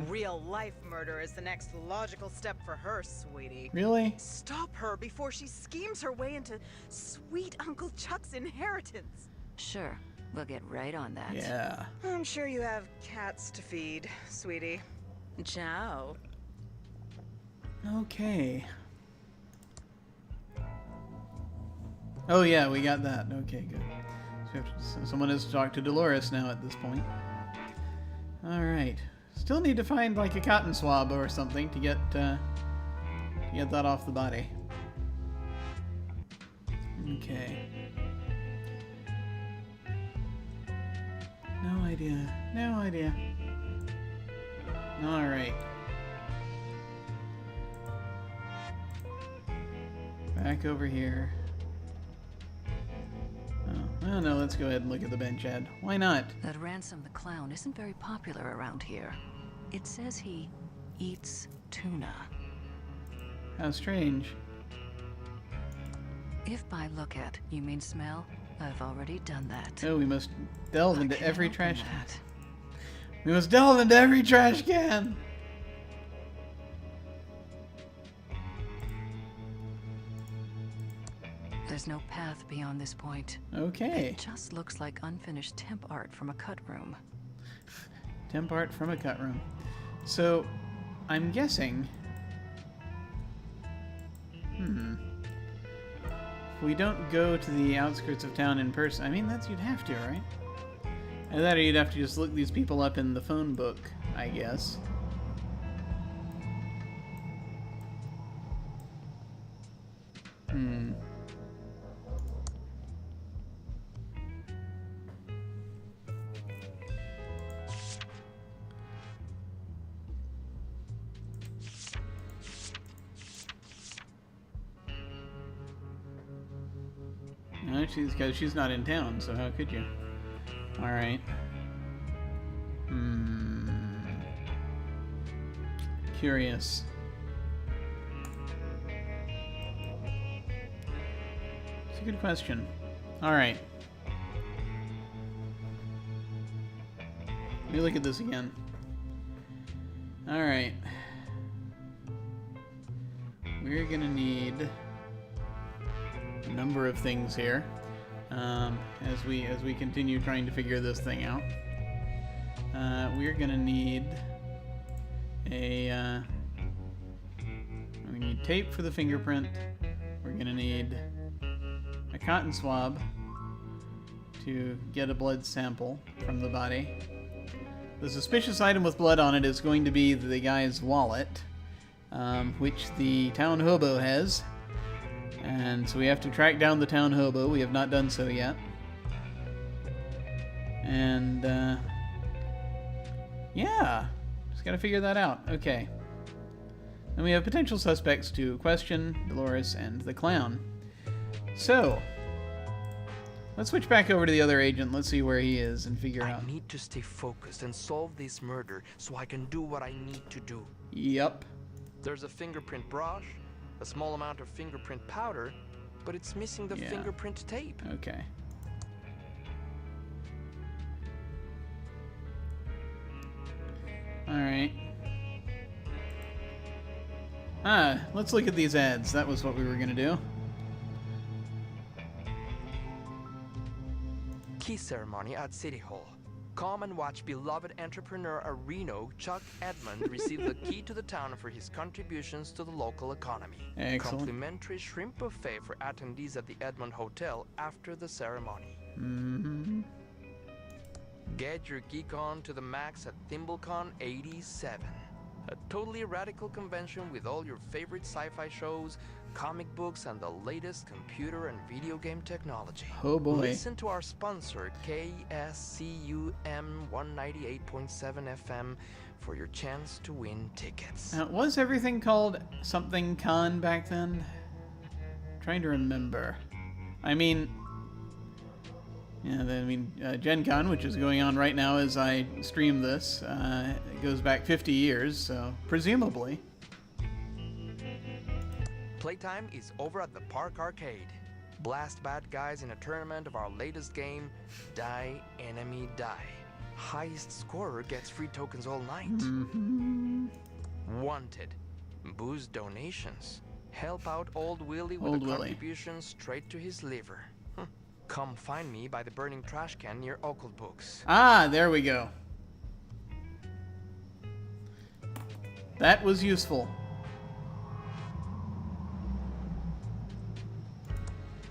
Speaker 5: Real-life murder is the next logical step for her, sweetie.
Speaker 1: Really?
Speaker 5: Stop her before she schemes her way into sweet Uncle Chuck's inheritance.
Speaker 2: Sure, we'll get right on that.
Speaker 1: Yeah.
Speaker 5: I'm sure you have cats to feed, sweetie. Ciao.
Speaker 1: Okay. Oh yeah, we got that. Okay, good. So we have to, someone has to talk to Dolores now at this point. Alright. Still need to find like a cotton swab or something to get that off the body. Okay. No idea. No idea. Alright. Back over here. Oh, no, let's go ahead and look at the bench ad. Why not?
Speaker 2: That Ransom the Clown isn't very popular around here. It says he eats tuna.
Speaker 1: How strange.
Speaker 2: If by look at you mean smell, I've already done that.
Speaker 1: Oh, we must delve into
Speaker 2: can't
Speaker 1: every
Speaker 2: open
Speaker 1: trash can.
Speaker 2: that.
Speaker 1: We must delve into every trash can!
Speaker 2: There's no path beyond this point.
Speaker 1: Okay.
Speaker 2: It just looks like unfinished temp art from a cut room.
Speaker 1: Temp art from a cut room. So, I'm guessing... If we don't go to the outskirts of town in person... I mean, you'd have to, right? And then you'd have to just look these people up in the phone book, I guess. No, she's not in town, so how could you? All right. Curious. It's a good question. All right. Let me look at this again. All right. We're gonna need a number of things here as we continue trying to figure this thing out. We're gonna need we need tape for the fingerprint. We're gonna need a cotton swab to get a blood sample from the body. The suspicious item with blood on it is going to be the guy's wallet, which the town hobo has. And so we have to track down the town hobo. We have not done so yet. And, yeah. Just gotta figure that out. Okay. And we have potential suspects to question, Dolores, and the clown. So, let's switch back over to the other agent. Let's see where he is and figure out.
Speaker 9: I need to stay focused and solve this murder so I can do what I need to do.
Speaker 1: Yep.
Speaker 9: There's a fingerprint brush, a small amount of fingerprint powder, but it's missing the fingerprint tape.
Speaker 1: Okay. Alright. Let's look at these ads. That was what we were gonna do.
Speaker 9: Key ceremony at City Hall. Come and watch beloved entrepreneur Reno Chuck Edmund receive the key to the town for his contributions to the local economy.
Speaker 1: Excellent.
Speaker 9: Complimentary shrimp buffet for attendees at the Edmund Hotel after the ceremony. Get your geek on to the max at ThimbleCon 87. A totally radical convention with all your favorite sci-fi shows, comic books, and the latest computer and video game technology.
Speaker 1: Oh boy.
Speaker 9: Listen to our sponsor, KSCUM 198.7 FM, for your chance to win tickets.
Speaker 1: Was everything called something con back then? Trying to remember. I mean, Gen Con, which is going on right now as I stream this, it goes back 50 years, so presumably.
Speaker 9: Playtime is over at the Park Arcade. Blast bad guys in a tournament of our latest game, Die Enemy Die. Highest scorer gets free tokens all night. Wanted. Boost donations. Help out Old Willie with a contribution straight to his liver. Come find me by the burning trash can near Occult Books.
Speaker 1: Ah, there we go. That was useful.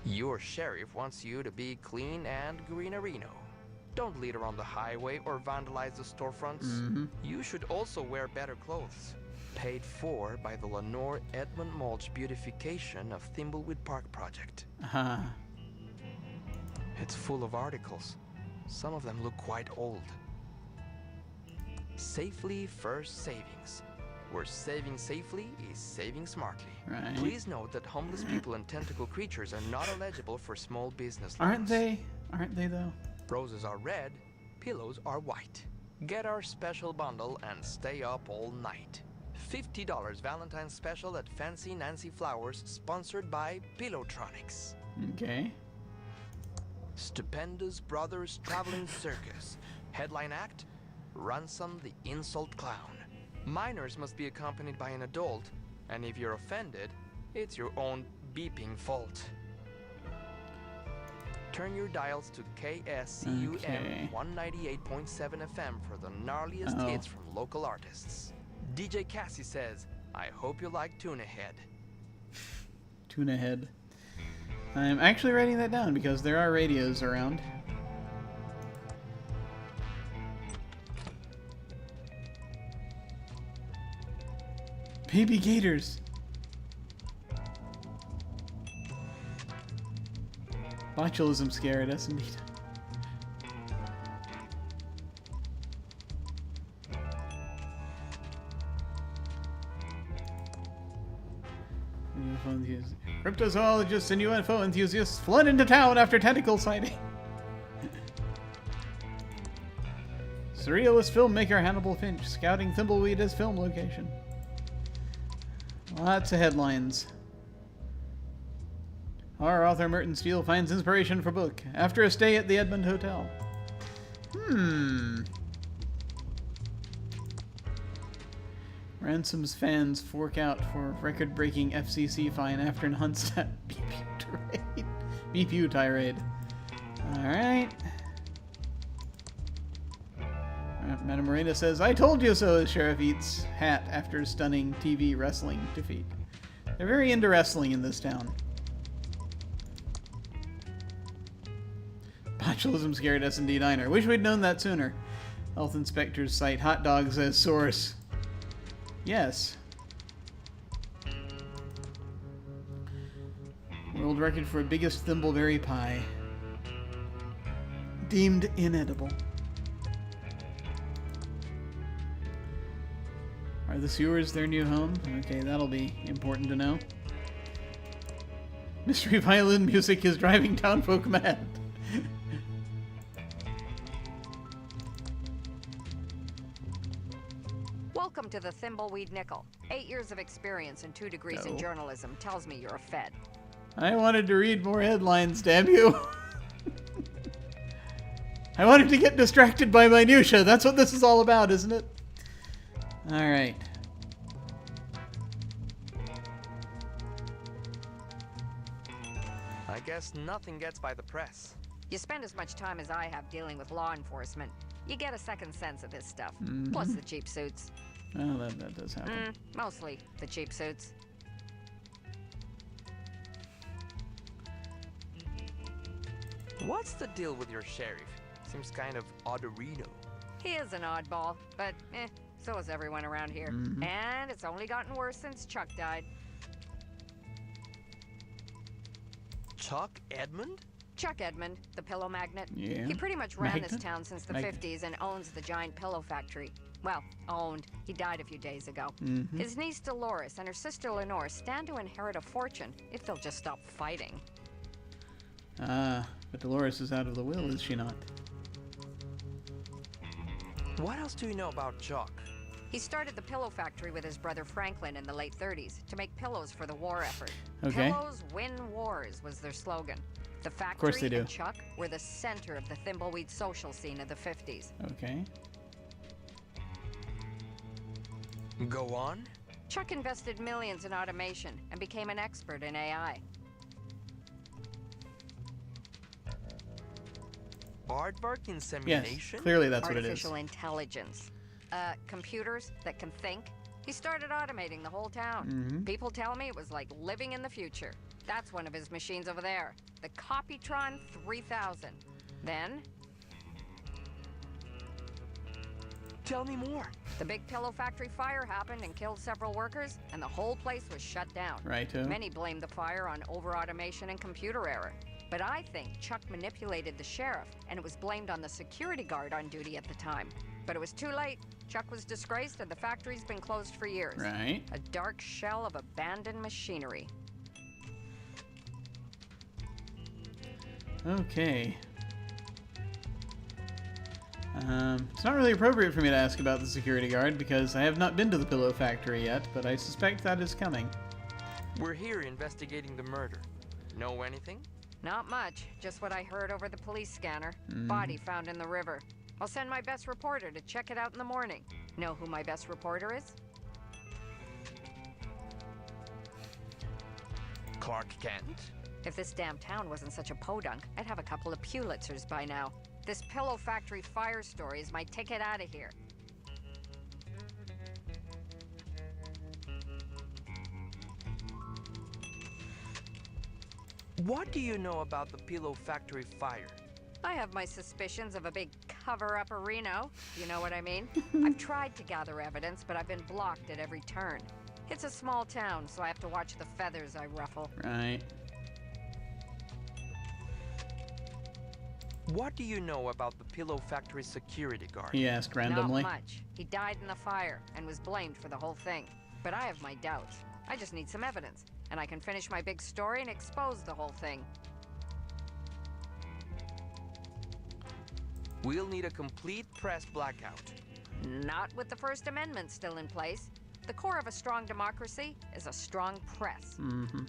Speaker 9: Your sheriff wants you to be clean and greenerino. Don't litter on the highway or vandalize the storefronts. You should also wear better clothes. Paid for by the Lenore Edmund Mulch beautification of Thimbleweed Park project. It's full of articles. Some of them look quite old. Safely First Savings. Where saving safely is saving smartly.
Speaker 1: Right.
Speaker 9: Please note that homeless people and tentacle creatures are not eligible for small business loans.
Speaker 1: Aren't they? Aren't they though?
Speaker 9: Roses are red, pillows are white. Get our special bundle and stay up all night. $50 Valentine's special at Fancy Nancy Flowers, sponsored by Pillowtronics.
Speaker 1: Okay.
Speaker 9: Stupendous Brothers Traveling Circus. Headline act, Ransom the Insult Clown. Minors must be accompanied by an adult, and if you're offended, it's your own beeping fault. Turn your dials to KSCUM 198.7 FM for the gnarliest hits from local artists. DJ Cassie says, I hope you like Tuna Head.
Speaker 1: Tuna Head. I'm actually writing that down because there are radios around. Baby gators. Botulism scare at S&D. UFO enthusiasts. Cryptozoologists and UFO enthusiasts flood into town after tentacle sighting. Surrealist filmmaker Hannibal Finch scouting Thimbleweed as film location. Lots of headlines. Horror author Merton Steele finds inspiration for book after a stay at the Edmund Hotel. Ransom's fans fork out for record-breaking FCC fine after Nonstop BPU tirade. Alright. Madame Morena says, I told you so, as Sheriff eats hat after stunning TV wrestling defeat. They're very into wrestling in this town. Botulism scared S&D Diner. Wish we'd known that sooner. Health inspectors cite hot dogs as source. Yes. World record for biggest thimbleberry pie. Deemed inedible. Are the sewers their new home? Okay, that'll be important to know. Mystery violin music is driving townfolk mad.
Speaker 10: Welcome to the Thimbleweed Nickel. 8 years of experience and 2 degrees in journalism tells me you're a Fed.
Speaker 1: I wanted to read more headlines, damn you. I wanted to get distracted by minutia. That's what this is all about, isn't it? Alright.
Speaker 9: I guess nothing gets by the press.
Speaker 10: You spend as much time as I have dealing with law enforcement. You get a second sense of this stuff. Plus the cheap suits.
Speaker 1: Oh, that does happen.
Speaker 10: Mostly the cheap suits.
Speaker 9: What's the deal with your sheriff? Seems kind of odorino.
Speaker 10: He is an oddball, but so is everyone around here. And it's only gotten worse since Chuck died.
Speaker 9: Chuck Edmund?
Speaker 10: Chuck Edmund, the pillow magnet.
Speaker 1: Yeah.
Speaker 10: He pretty much ran this town since the 50s and owns the giant pillow factory. Well, owned. He died a few days ago. His niece Dolores and her sister Lenore stand to inherit a fortune if they'll just stop fighting.
Speaker 1: But Dolores is out of the will, is she not?
Speaker 9: What else do you know about Chuck?
Speaker 10: He started the pillow factory with his brother Franklin in the late 30s to make pillows for the war effort.
Speaker 1: Okay.
Speaker 10: Pillows win wars was their slogan. The factory
Speaker 1: course they do.
Speaker 10: and Chuck were the center of the Thimbleweed social scene of the 50s.
Speaker 1: Okay.
Speaker 9: Go on.
Speaker 10: Chuck invested millions in automation and became an expert in AI.
Speaker 9: Aardvark insemination?
Speaker 1: Yes, clearly that's what it is.
Speaker 10: Artificial intelligence. Computers that can think. He started automating the whole town. People tell me it was like living in the future. That's one of his machines over there. The Copytron 3000. Then...
Speaker 9: Tell me more.
Speaker 10: The big pillow factory fire happened and killed several workers, and the whole place was shut down.
Speaker 1: Righto.
Speaker 10: Many blamed the fire on over-automation and computer error. But I think Chuck manipulated the sheriff, and it was blamed on the security guard on duty at the time. But it was too late. Chuck was disgraced, and the factory's been closed for years.
Speaker 1: Right.
Speaker 10: A dark shell of abandoned machinery.
Speaker 1: Okay. It's not really appropriate for me to ask about the security guard because I have not been to the pillow factory yet, but I suspect that is coming.
Speaker 9: We're here investigating the murder. Know anything?
Speaker 10: Not much. Just what I heard over the police scanner. Body found in the river. I'll send my best reporter to check it out in the morning. Know who my best reporter is?
Speaker 9: Clark Kent?
Speaker 10: If this damn town wasn't such a podunk, I'd have a couple of Pulitzers by now. This pillow factory fire story is my ticket out of here.
Speaker 9: What do you know about the pillow factory fire?
Speaker 10: I have my suspicions of a big cover-up-a-reno. You know what I mean? I've tried to gather evidence, but I've been blocked at every turn. It's a small town, so I have to watch the feathers I ruffle.
Speaker 1: Right.
Speaker 9: What do you know about the Pillow Factory security guard?
Speaker 1: He asked randomly.
Speaker 10: Not much. He died in the fire and was blamed for the whole thing. But I have my doubts. I just need some evidence, and I can finish my big story and expose the whole thing.
Speaker 9: We'll need a complete press blackout.
Speaker 10: Not with the First Amendment still in place. The core of a strong democracy is a strong press.
Speaker 1: Mm-hmm.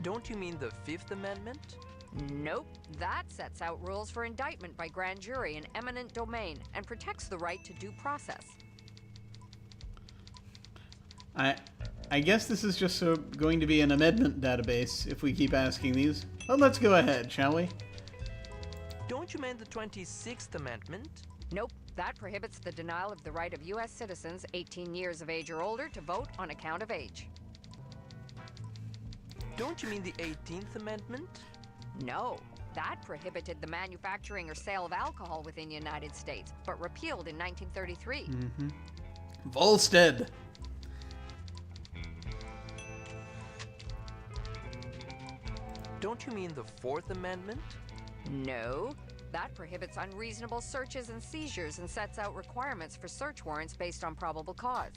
Speaker 9: Don't you mean the Fifth Amendment?
Speaker 10: Nope. That sets out rules for indictment by grand jury in eminent domain and protects the right to due process.
Speaker 1: I guess this is just going to be an amendment database if we keep asking these. Well, let's go ahead, shall we?
Speaker 9: Don't you mean the 26th Amendment?
Speaker 10: Nope. That prohibits the denial of the right of U.S. citizens 18 years of age or older to vote on account of age.
Speaker 9: Don't you mean the 18th Amendment?
Speaker 10: No. That prohibited the manufacturing or sale of alcohol within the United States, but repealed in 1933.
Speaker 1: Mm-hmm. Volstead.
Speaker 9: Don't you mean the Fourth Amendment?
Speaker 10: No. That prohibits unreasonable searches and seizures and sets out requirements for search warrants based on probable cause.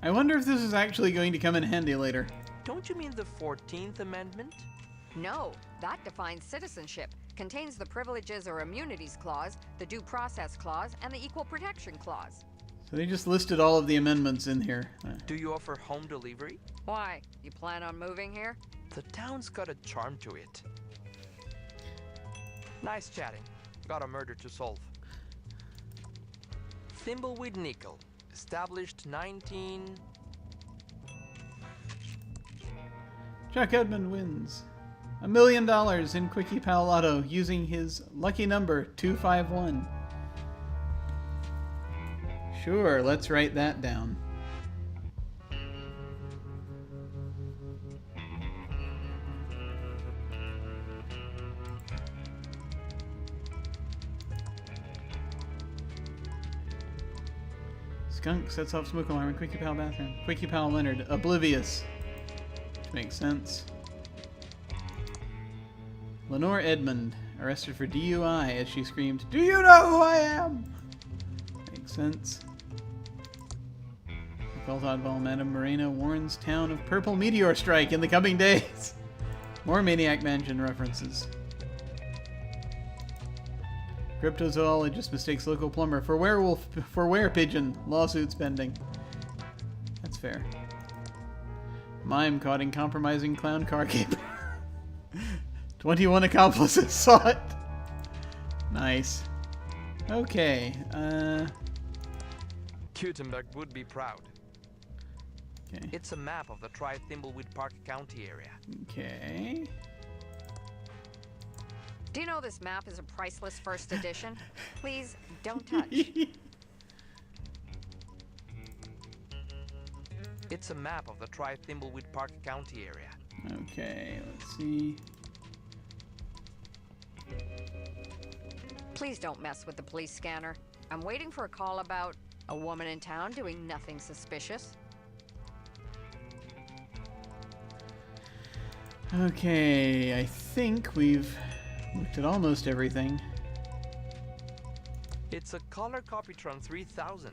Speaker 1: I wonder if this is actually going to come in handy later.
Speaker 9: Don't you mean the 14th Amendment?
Speaker 10: No. That defines citizenship, contains the Privileges or Immunities Clause, the Due Process Clause, and the Equal Protection Clause.
Speaker 1: So they just listed all of the amendments in here.
Speaker 9: Do you offer home delivery?
Speaker 10: Why? You plan on moving here?
Speaker 9: The town's got a charm to it. Nice chatting. Got a murder to solve. Thimbleweed Nickel. Established 19...
Speaker 1: Chuck Edmund wins $1 million in Quickie Pal Lotto using his lucky number 251. Sure, let's write that down. Skunk sets off smoke alarm in Quickie Pal bathroom. Quickie Pal Leonard, oblivious. Which makes sense. Lenore Edmund, arrested for DUI as she screamed, "Do you know who I am?" Makes sense. Felt oddball Madame Moreno warns town of purple meteor strike in the coming days. More Maniac Mansion references. Cryptozoologist mistakes local plumber for werewolf for were-pigeon. Lawsuits pending. That's fair. Mime caught in compromising clown car caper. 21 accomplices saw it. Nice. Okay.
Speaker 9: Gutenberg would be proud.
Speaker 1: Okay.
Speaker 9: It's a map of the Thimbleweed Park County area.
Speaker 1: Okay.
Speaker 10: Do you know this map is a priceless first edition? Please, don't touch.
Speaker 9: It's a map of the Thimbleweed Park County area.
Speaker 1: Okay, let's see.
Speaker 10: Please don't mess with the police scanner. I'm waiting for a call about a woman in town doing nothing suspicious.
Speaker 1: Okay, I think we've looked at almost everything.
Speaker 9: It's a Color Copytron 3000.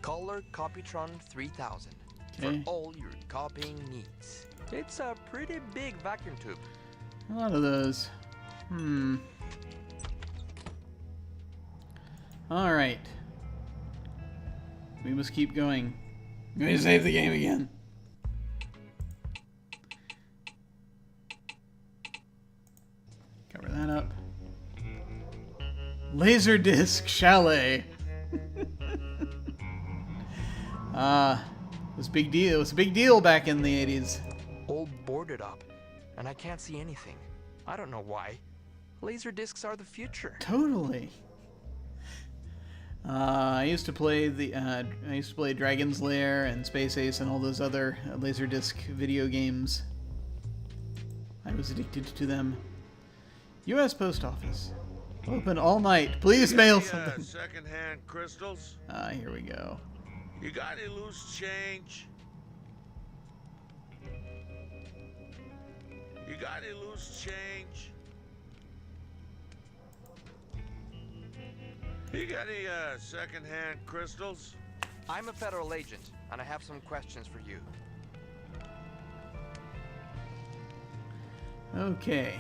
Speaker 9: Color Copytron 3000.
Speaker 1: Okay.
Speaker 9: For all your copying needs. It's a pretty big vacuum tube.
Speaker 1: A lot of those. Alright. We must keep going. I'm going to save the game again. Cover that up. Laserdisc Chalet. It was a big deal. It was a big deal back in the 80s.
Speaker 9: All boarded up, and I can't see anything. I don't know why. Laser discs are the future.
Speaker 1: Totally. I used to play Dragon's Lair and Space Ace and all those other Laserdisc video games. I was addicted to them. U.S. Post Office. Open all night. Please mail something.
Speaker 11: Second-hand crystals?
Speaker 1: Ah, here we go.
Speaker 11: You got any loose change? You got any loose change? You got any second-hand crystals?
Speaker 9: I'm a federal agent, and I have some questions for you.
Speaker 1: Okay.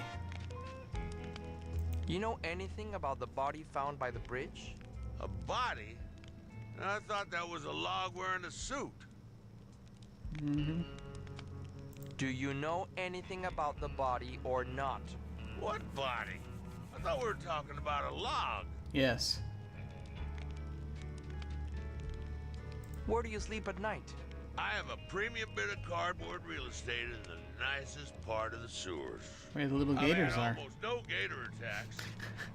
Speaker 9: You know anything about the body found by the bridge?
Speaker 11: A body? I thought that was a log wearing a suit.
Speaker 1: Mm-hmm.
Speaker 9: Do you know anything about the body or not?
Speaker 11: What body? I thought we were talking about a log.
Speaker 1: Yes.
Speaker 9: Where do you sleep at night?
Speaker 11: I have a premium bit of cardboard real estate in the nicest part of the sewers.
Speaker 1: Where the little gators
Speaker 11: I've had
Speaker 1: are.
Speaker 11: almost no gator attacks.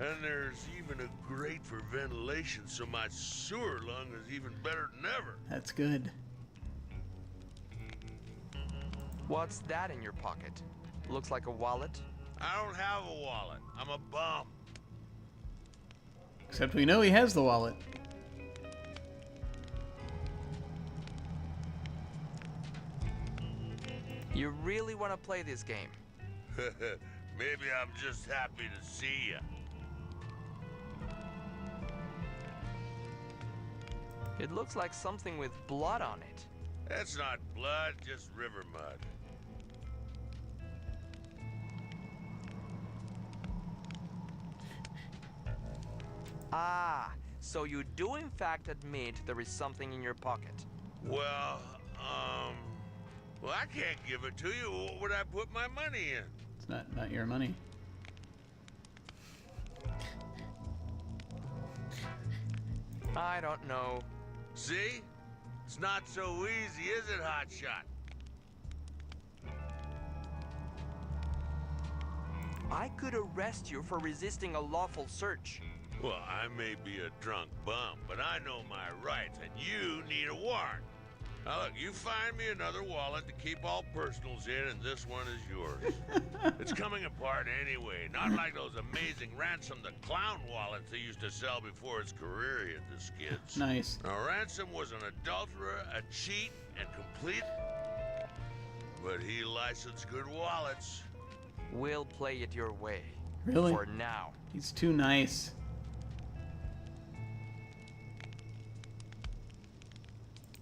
Speaker 11: And there's even a grate for ventilation, so my sewer lung is even better than ever.
Speaker 1: That's good.
Speaker 9: What's that in your pocket? Looks like a wallet.
Speaker 11: I don't have a wallet. I'm a bum.
Speaker 1: Except we know he has the wallet.
Speaker 9: You really want to play this game?
Speaker 11: Maybe I'm just happy to see you.
Speaker 9: It looks like something with blood on it.
Speaker 11: That's not blood, just river mud.
Speaker 9: Ah, so you do in fact admit there is something in your pocket.
Speaker 11: Well, I can't give it to you. What would I put my money in?
Speaker 1: It's not your money.
Speaker 9: I don't know.
Speaker 11: See? It's not so easy, is it, Hotshot?
Speaker 9: I could arrest you for resisting a lawful search.
Speaker 11: Well, I may be a drunk bum, but I know my rights, and you need a warrant. Now look, you find me another wallet to keep all personals in, and this one is yours. It's coming apart anyway, not like those amazing Ransom the Clown wallets they used to sell before his career hit the skids.
Speaker 1: Nice.
Speaker 11: Now, Ransom was an adulterer, a cheat, and complete... But he licensed good wallets.
Speaker 9: We'll play it your way.
Speaker 1: Really?
Speaker 9: For now.
Speaker 1: He's too nice.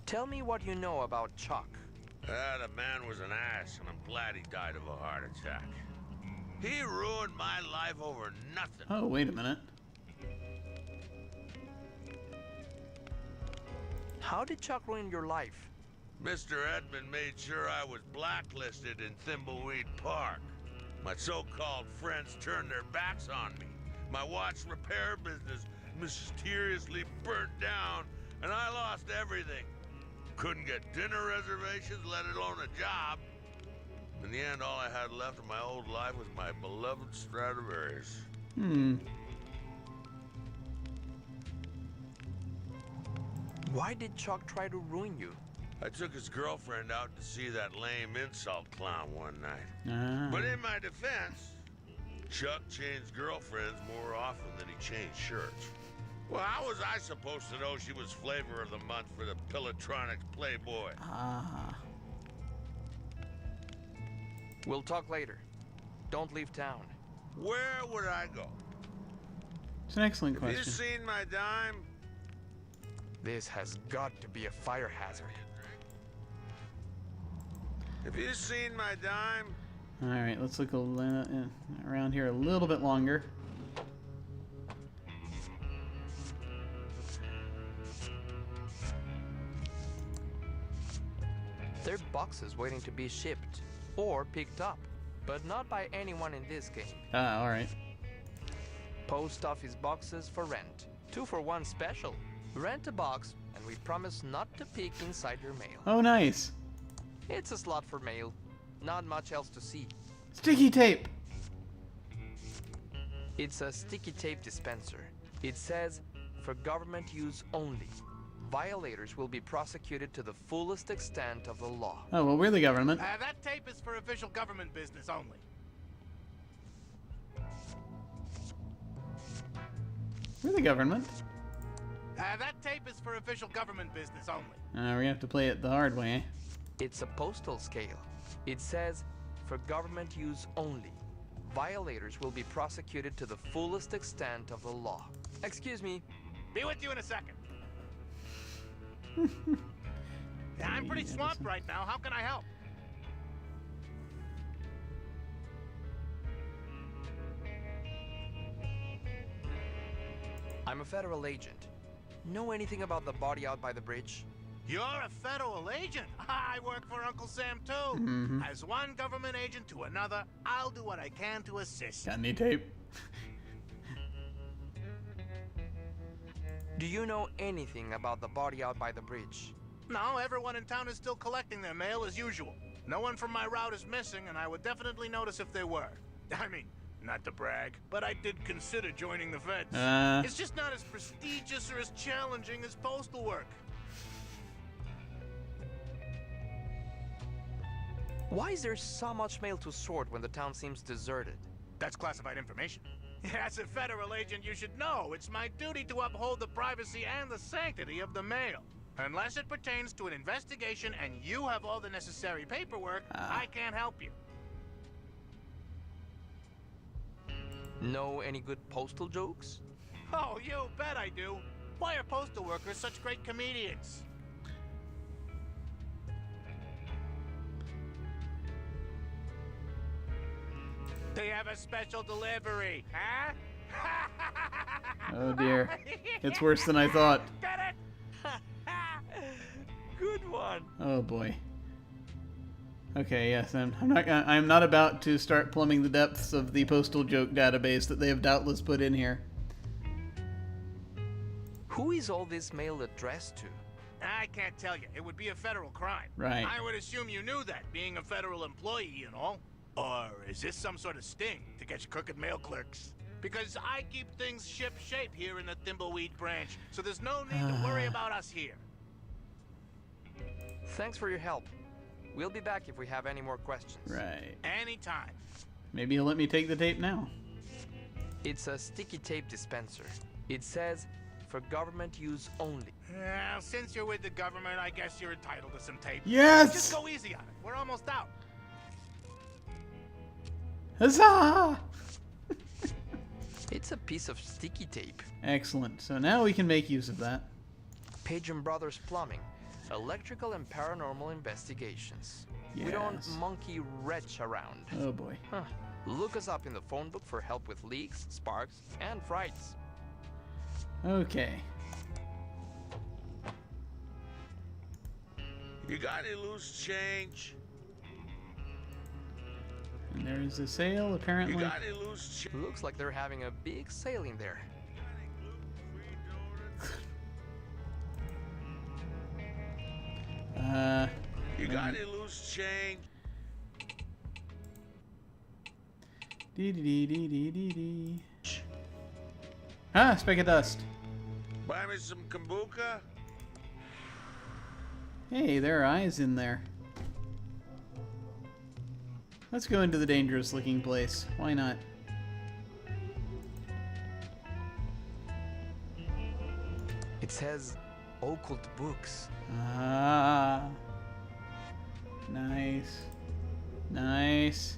Speaker 9: Tell me what you know about Chuck.
Speaker 11: The man was an ass, and I'm glad he died of a heart attack. He ruined my life over nothing.
Speaker 1: Oh, wait a minute.
Speaker 9: How did Chuck ruin your life?
Speaker 11: Mr. Edmund made sure I was blacklisted in Thimbleweed Park. My so-called friends turned their backs on me. My watch repair business mysteriously burnt down, and I lost everything. Couldn't get dinner reservations, let alone a job. In the end, all I had left of my old life was my beloved Stradivarius.
Speaker 9: Why did Chuck try to ruin you?
Speaker 11: I took his girlfriend out to see that lame insult clown one night. But in my defense, Chuck changed girlfriends more often than he changed shirts. Well, how was I supposed to know she was flavor of the month for the Pillatronics Playboy?
Speaker 9: We'll talk later. Don't leave town.
Speaker 11: Where would I go?
Speaker 1: It's an excellent
Speaker 11: Have you
Speaker 1: question.
Speaker 11: seen my dime?
Speaker 9: This has got to be a fire hazard.
Speaker 11: Have you seen my dime?
Speaker 1: Alright, let's look around here a little bit longer.
Speaker 9: There are boxes waiting to be shipped or picked up, but not by anyone in this game.
Speaker 1: Alright.
Speaker 9: Post office boxes for rent. 2 for 1 special. Rent a box, and we promise not to peek inside your mail.
Speaker 1: Oh, nice.
Speaker 9: It's a slot for mail. Not much else to see.
Speaker 1: Sticky tape.
Speaker 9: It's a sticky tape dispenser. It says, for government use only. Violators will be prosecuted to the fullest extent of the law.
Speaker 1: Oh, well, we're the government.
Speaker 6: That tape is for official government business only.
Speaker 1: We're the government.
Speaker 6: That tape is for official government business only.
Speaker 1: We're gonna have to play it the hard way, eh?
Speaker 9: It's a postal scale. It says, for government use only. Violators will be prosecuted to the fullest extent of the law. Excuse me.
Speaker 6: Be with you in a second. I'm pretty swamped right now. How can I help?
Speaker 9: I'm a federal agent. Know anything about the body out by the bridge?
Speaker 6: You're a federal agent. I work for Uncle Sam too. As one government agent to another, I'll do what I can to assist.
Speaker 1: Got any tape?
Speaker 9: Do you know anything about the body out by the bridge?
Speaker 6: No, everyone in town is still collecting their mail as usual. No one from my route is missing, and I would definitely notice if they were. I mean, not to brag, but I did consider joining the feds. It's just not as prestigious or as challenging as postal work.
Speaker 9: Why is there so much mail to sort when the town seems deserted?
Speaker 6: That's classified information. As a federal agent, you should know it's my duty to uphold the privacy and the sanctity of the mail. Unless it pertains to an investigation and you have all the necessary paperwork, I can't help you.
Speaker 9: Know any good postal jokes?
Speaker 6: Oh, you bet I do. Why are postal workers such great comedians? They have a special delivery, huh?
Speaker 1: Oh dear. It's worse than I thought.
Speaker 6: Get it?
Speaker 9: Good one.
Speaker 1: Oh boy. Okay, yes, I'm not about to start plumbing the depths of the postal joke database that they have doubtless put in here.
Speaker 9: Who is all this mail addressed to?
Speaker 6: I can't tell you. It would be a federal crime.
Speaker 1: Right.
Speaker 6: I would assume you knew that, being a federal employee and all. Or is this some sort of sting to catch crooked mail clerks? Because I keep things ship-shape here in the Thimbleweed branch, so there's no need to worry about us here.
Speaker 9: Thanks for your help. We'll be back if we have any more questions.
Speaker 1: Right.
Speaker 6: Anytime.
Speaker 1: Maybe he'll let me take the tape now.
Speaker 9: It's a sticky tape dispenser. It says, for government use only.
Speaker 6: Well, since you're with the government, I guess you're entitled to some tape.
Speaker 1: Yes!
Speaker 6: Just go easy on it. We're almost out.
Speaker 1: Huzzah!
Speaker 9: It's a piece of sticky tape.
Speaker 1: Excellent. So now we can make use of that.
Speaker 9: Page & Brothers Plumbing. Electrical and paranormal investigations.
Speaker 1: Yes.
Speaker 9: We don't monkey wretch around.
Speaker 1: Oh boy.
Speaker 9: Huh. Look us up in the phone book for help with leaks, sparks, and frights.
Speaker 1: Okay.
Speaker 11: You got any loose change?
Speaker 1: And there's a sale, apparently.
Speaker 11: You got any loose change?
Speaker 9: Looks like they're having a big sale in there.
Speaker 11: You got any loose change?
Speaker 1: Dee. Ah, speck of dust.
Speaker 11: Buy me some kombucha?
Speaker 1: Hey, there are eyes in there. Let's go into the dangerous looking place. Why not?
Speaker 9: It says occult books.
Speaker 1: Ah. Nice. Nice.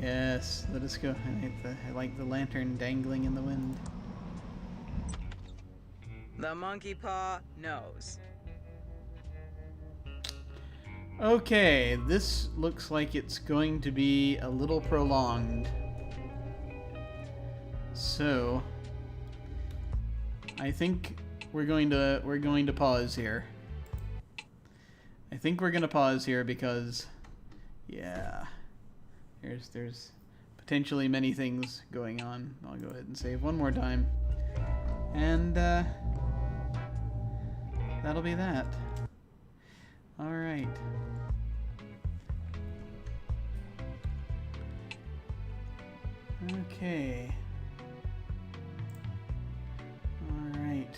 Speaker 1: Yes, let us go. I like the lantern dangling in the wind.
Speaker 5: The monkey paw knows.
Speaker 1: Okay, this looks like it's going to be a little prolonged. So, I think we're going to pause here. I think we're going to pause here because, yeah, there's potentially many things going on. I'll go ahead and save one more time, and that'll be that. All right. Okay. All right.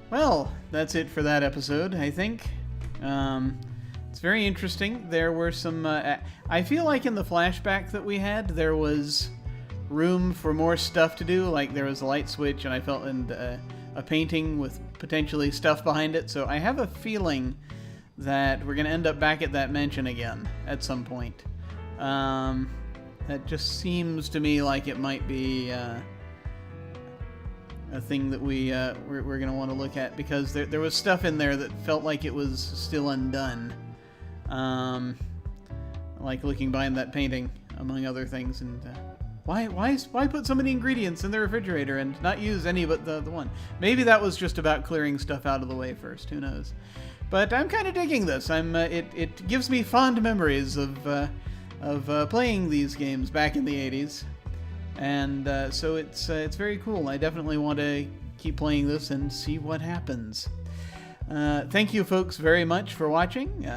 Speaker 1: Well, that's it for that episode, I think. It's very interesting. There were some... I feel like in the flashback that we had, there was room for more stuff to do. Like there was a light switch, and I felt in a painting with potentially stuff behind it. So I have a feeling that we're going to end up back at that mansion again at some point. That just seems to me like it might be a thing that we're going to want to look at, because there was stuff in there that felt like it was still undone. Like looking behind that painting, among other things. And why put so many ingredients in the refrigerator and not use any but the one? Maybe that was just about clearing stuff out of the way first. Who knows? But I'm kind of digging this. It gives me fond memories of playing these games back in the 80s, and so it's very cool. I definitely want to keep playing this and see what happens. Thank you, folks, very much for watching.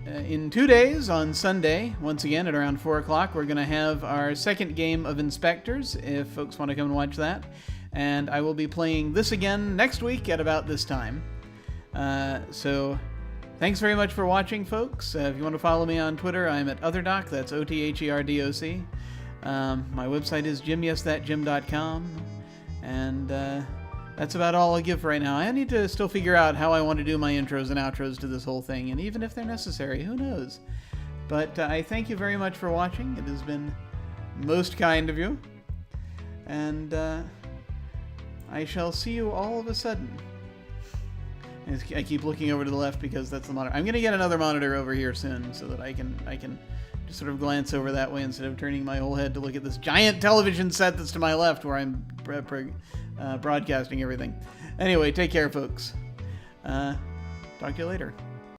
Speaker 1: In 2 days, on Sunday, once again at around 4 o'clock, we're going to have our second game of Inspectors, if folks want to come and watch that. And I will be playing this again next week at about this time. So thanks very much for watching, folks. If you want to follow me on Twitter, I'm at OtherDoc. That's OTHERDOC. My website is JimYesThatJim.com. And that's about all I'll give for right now. I need to still figure out how I want to do my intros and outros to this whole thing, and even if they're necessary, who knows? But I thank you very much for watching. It has been most kind of you. And I shall see you all of a sudden. I keep looking over to the left because that's the monitor. I'm going to get another monitor over here soon so that I can just sort of glance over that way instead of turning my whole head to look at this giant television set that's to my left where I'm broadcasting everything. Anyway, take care, folks. Talk to you later.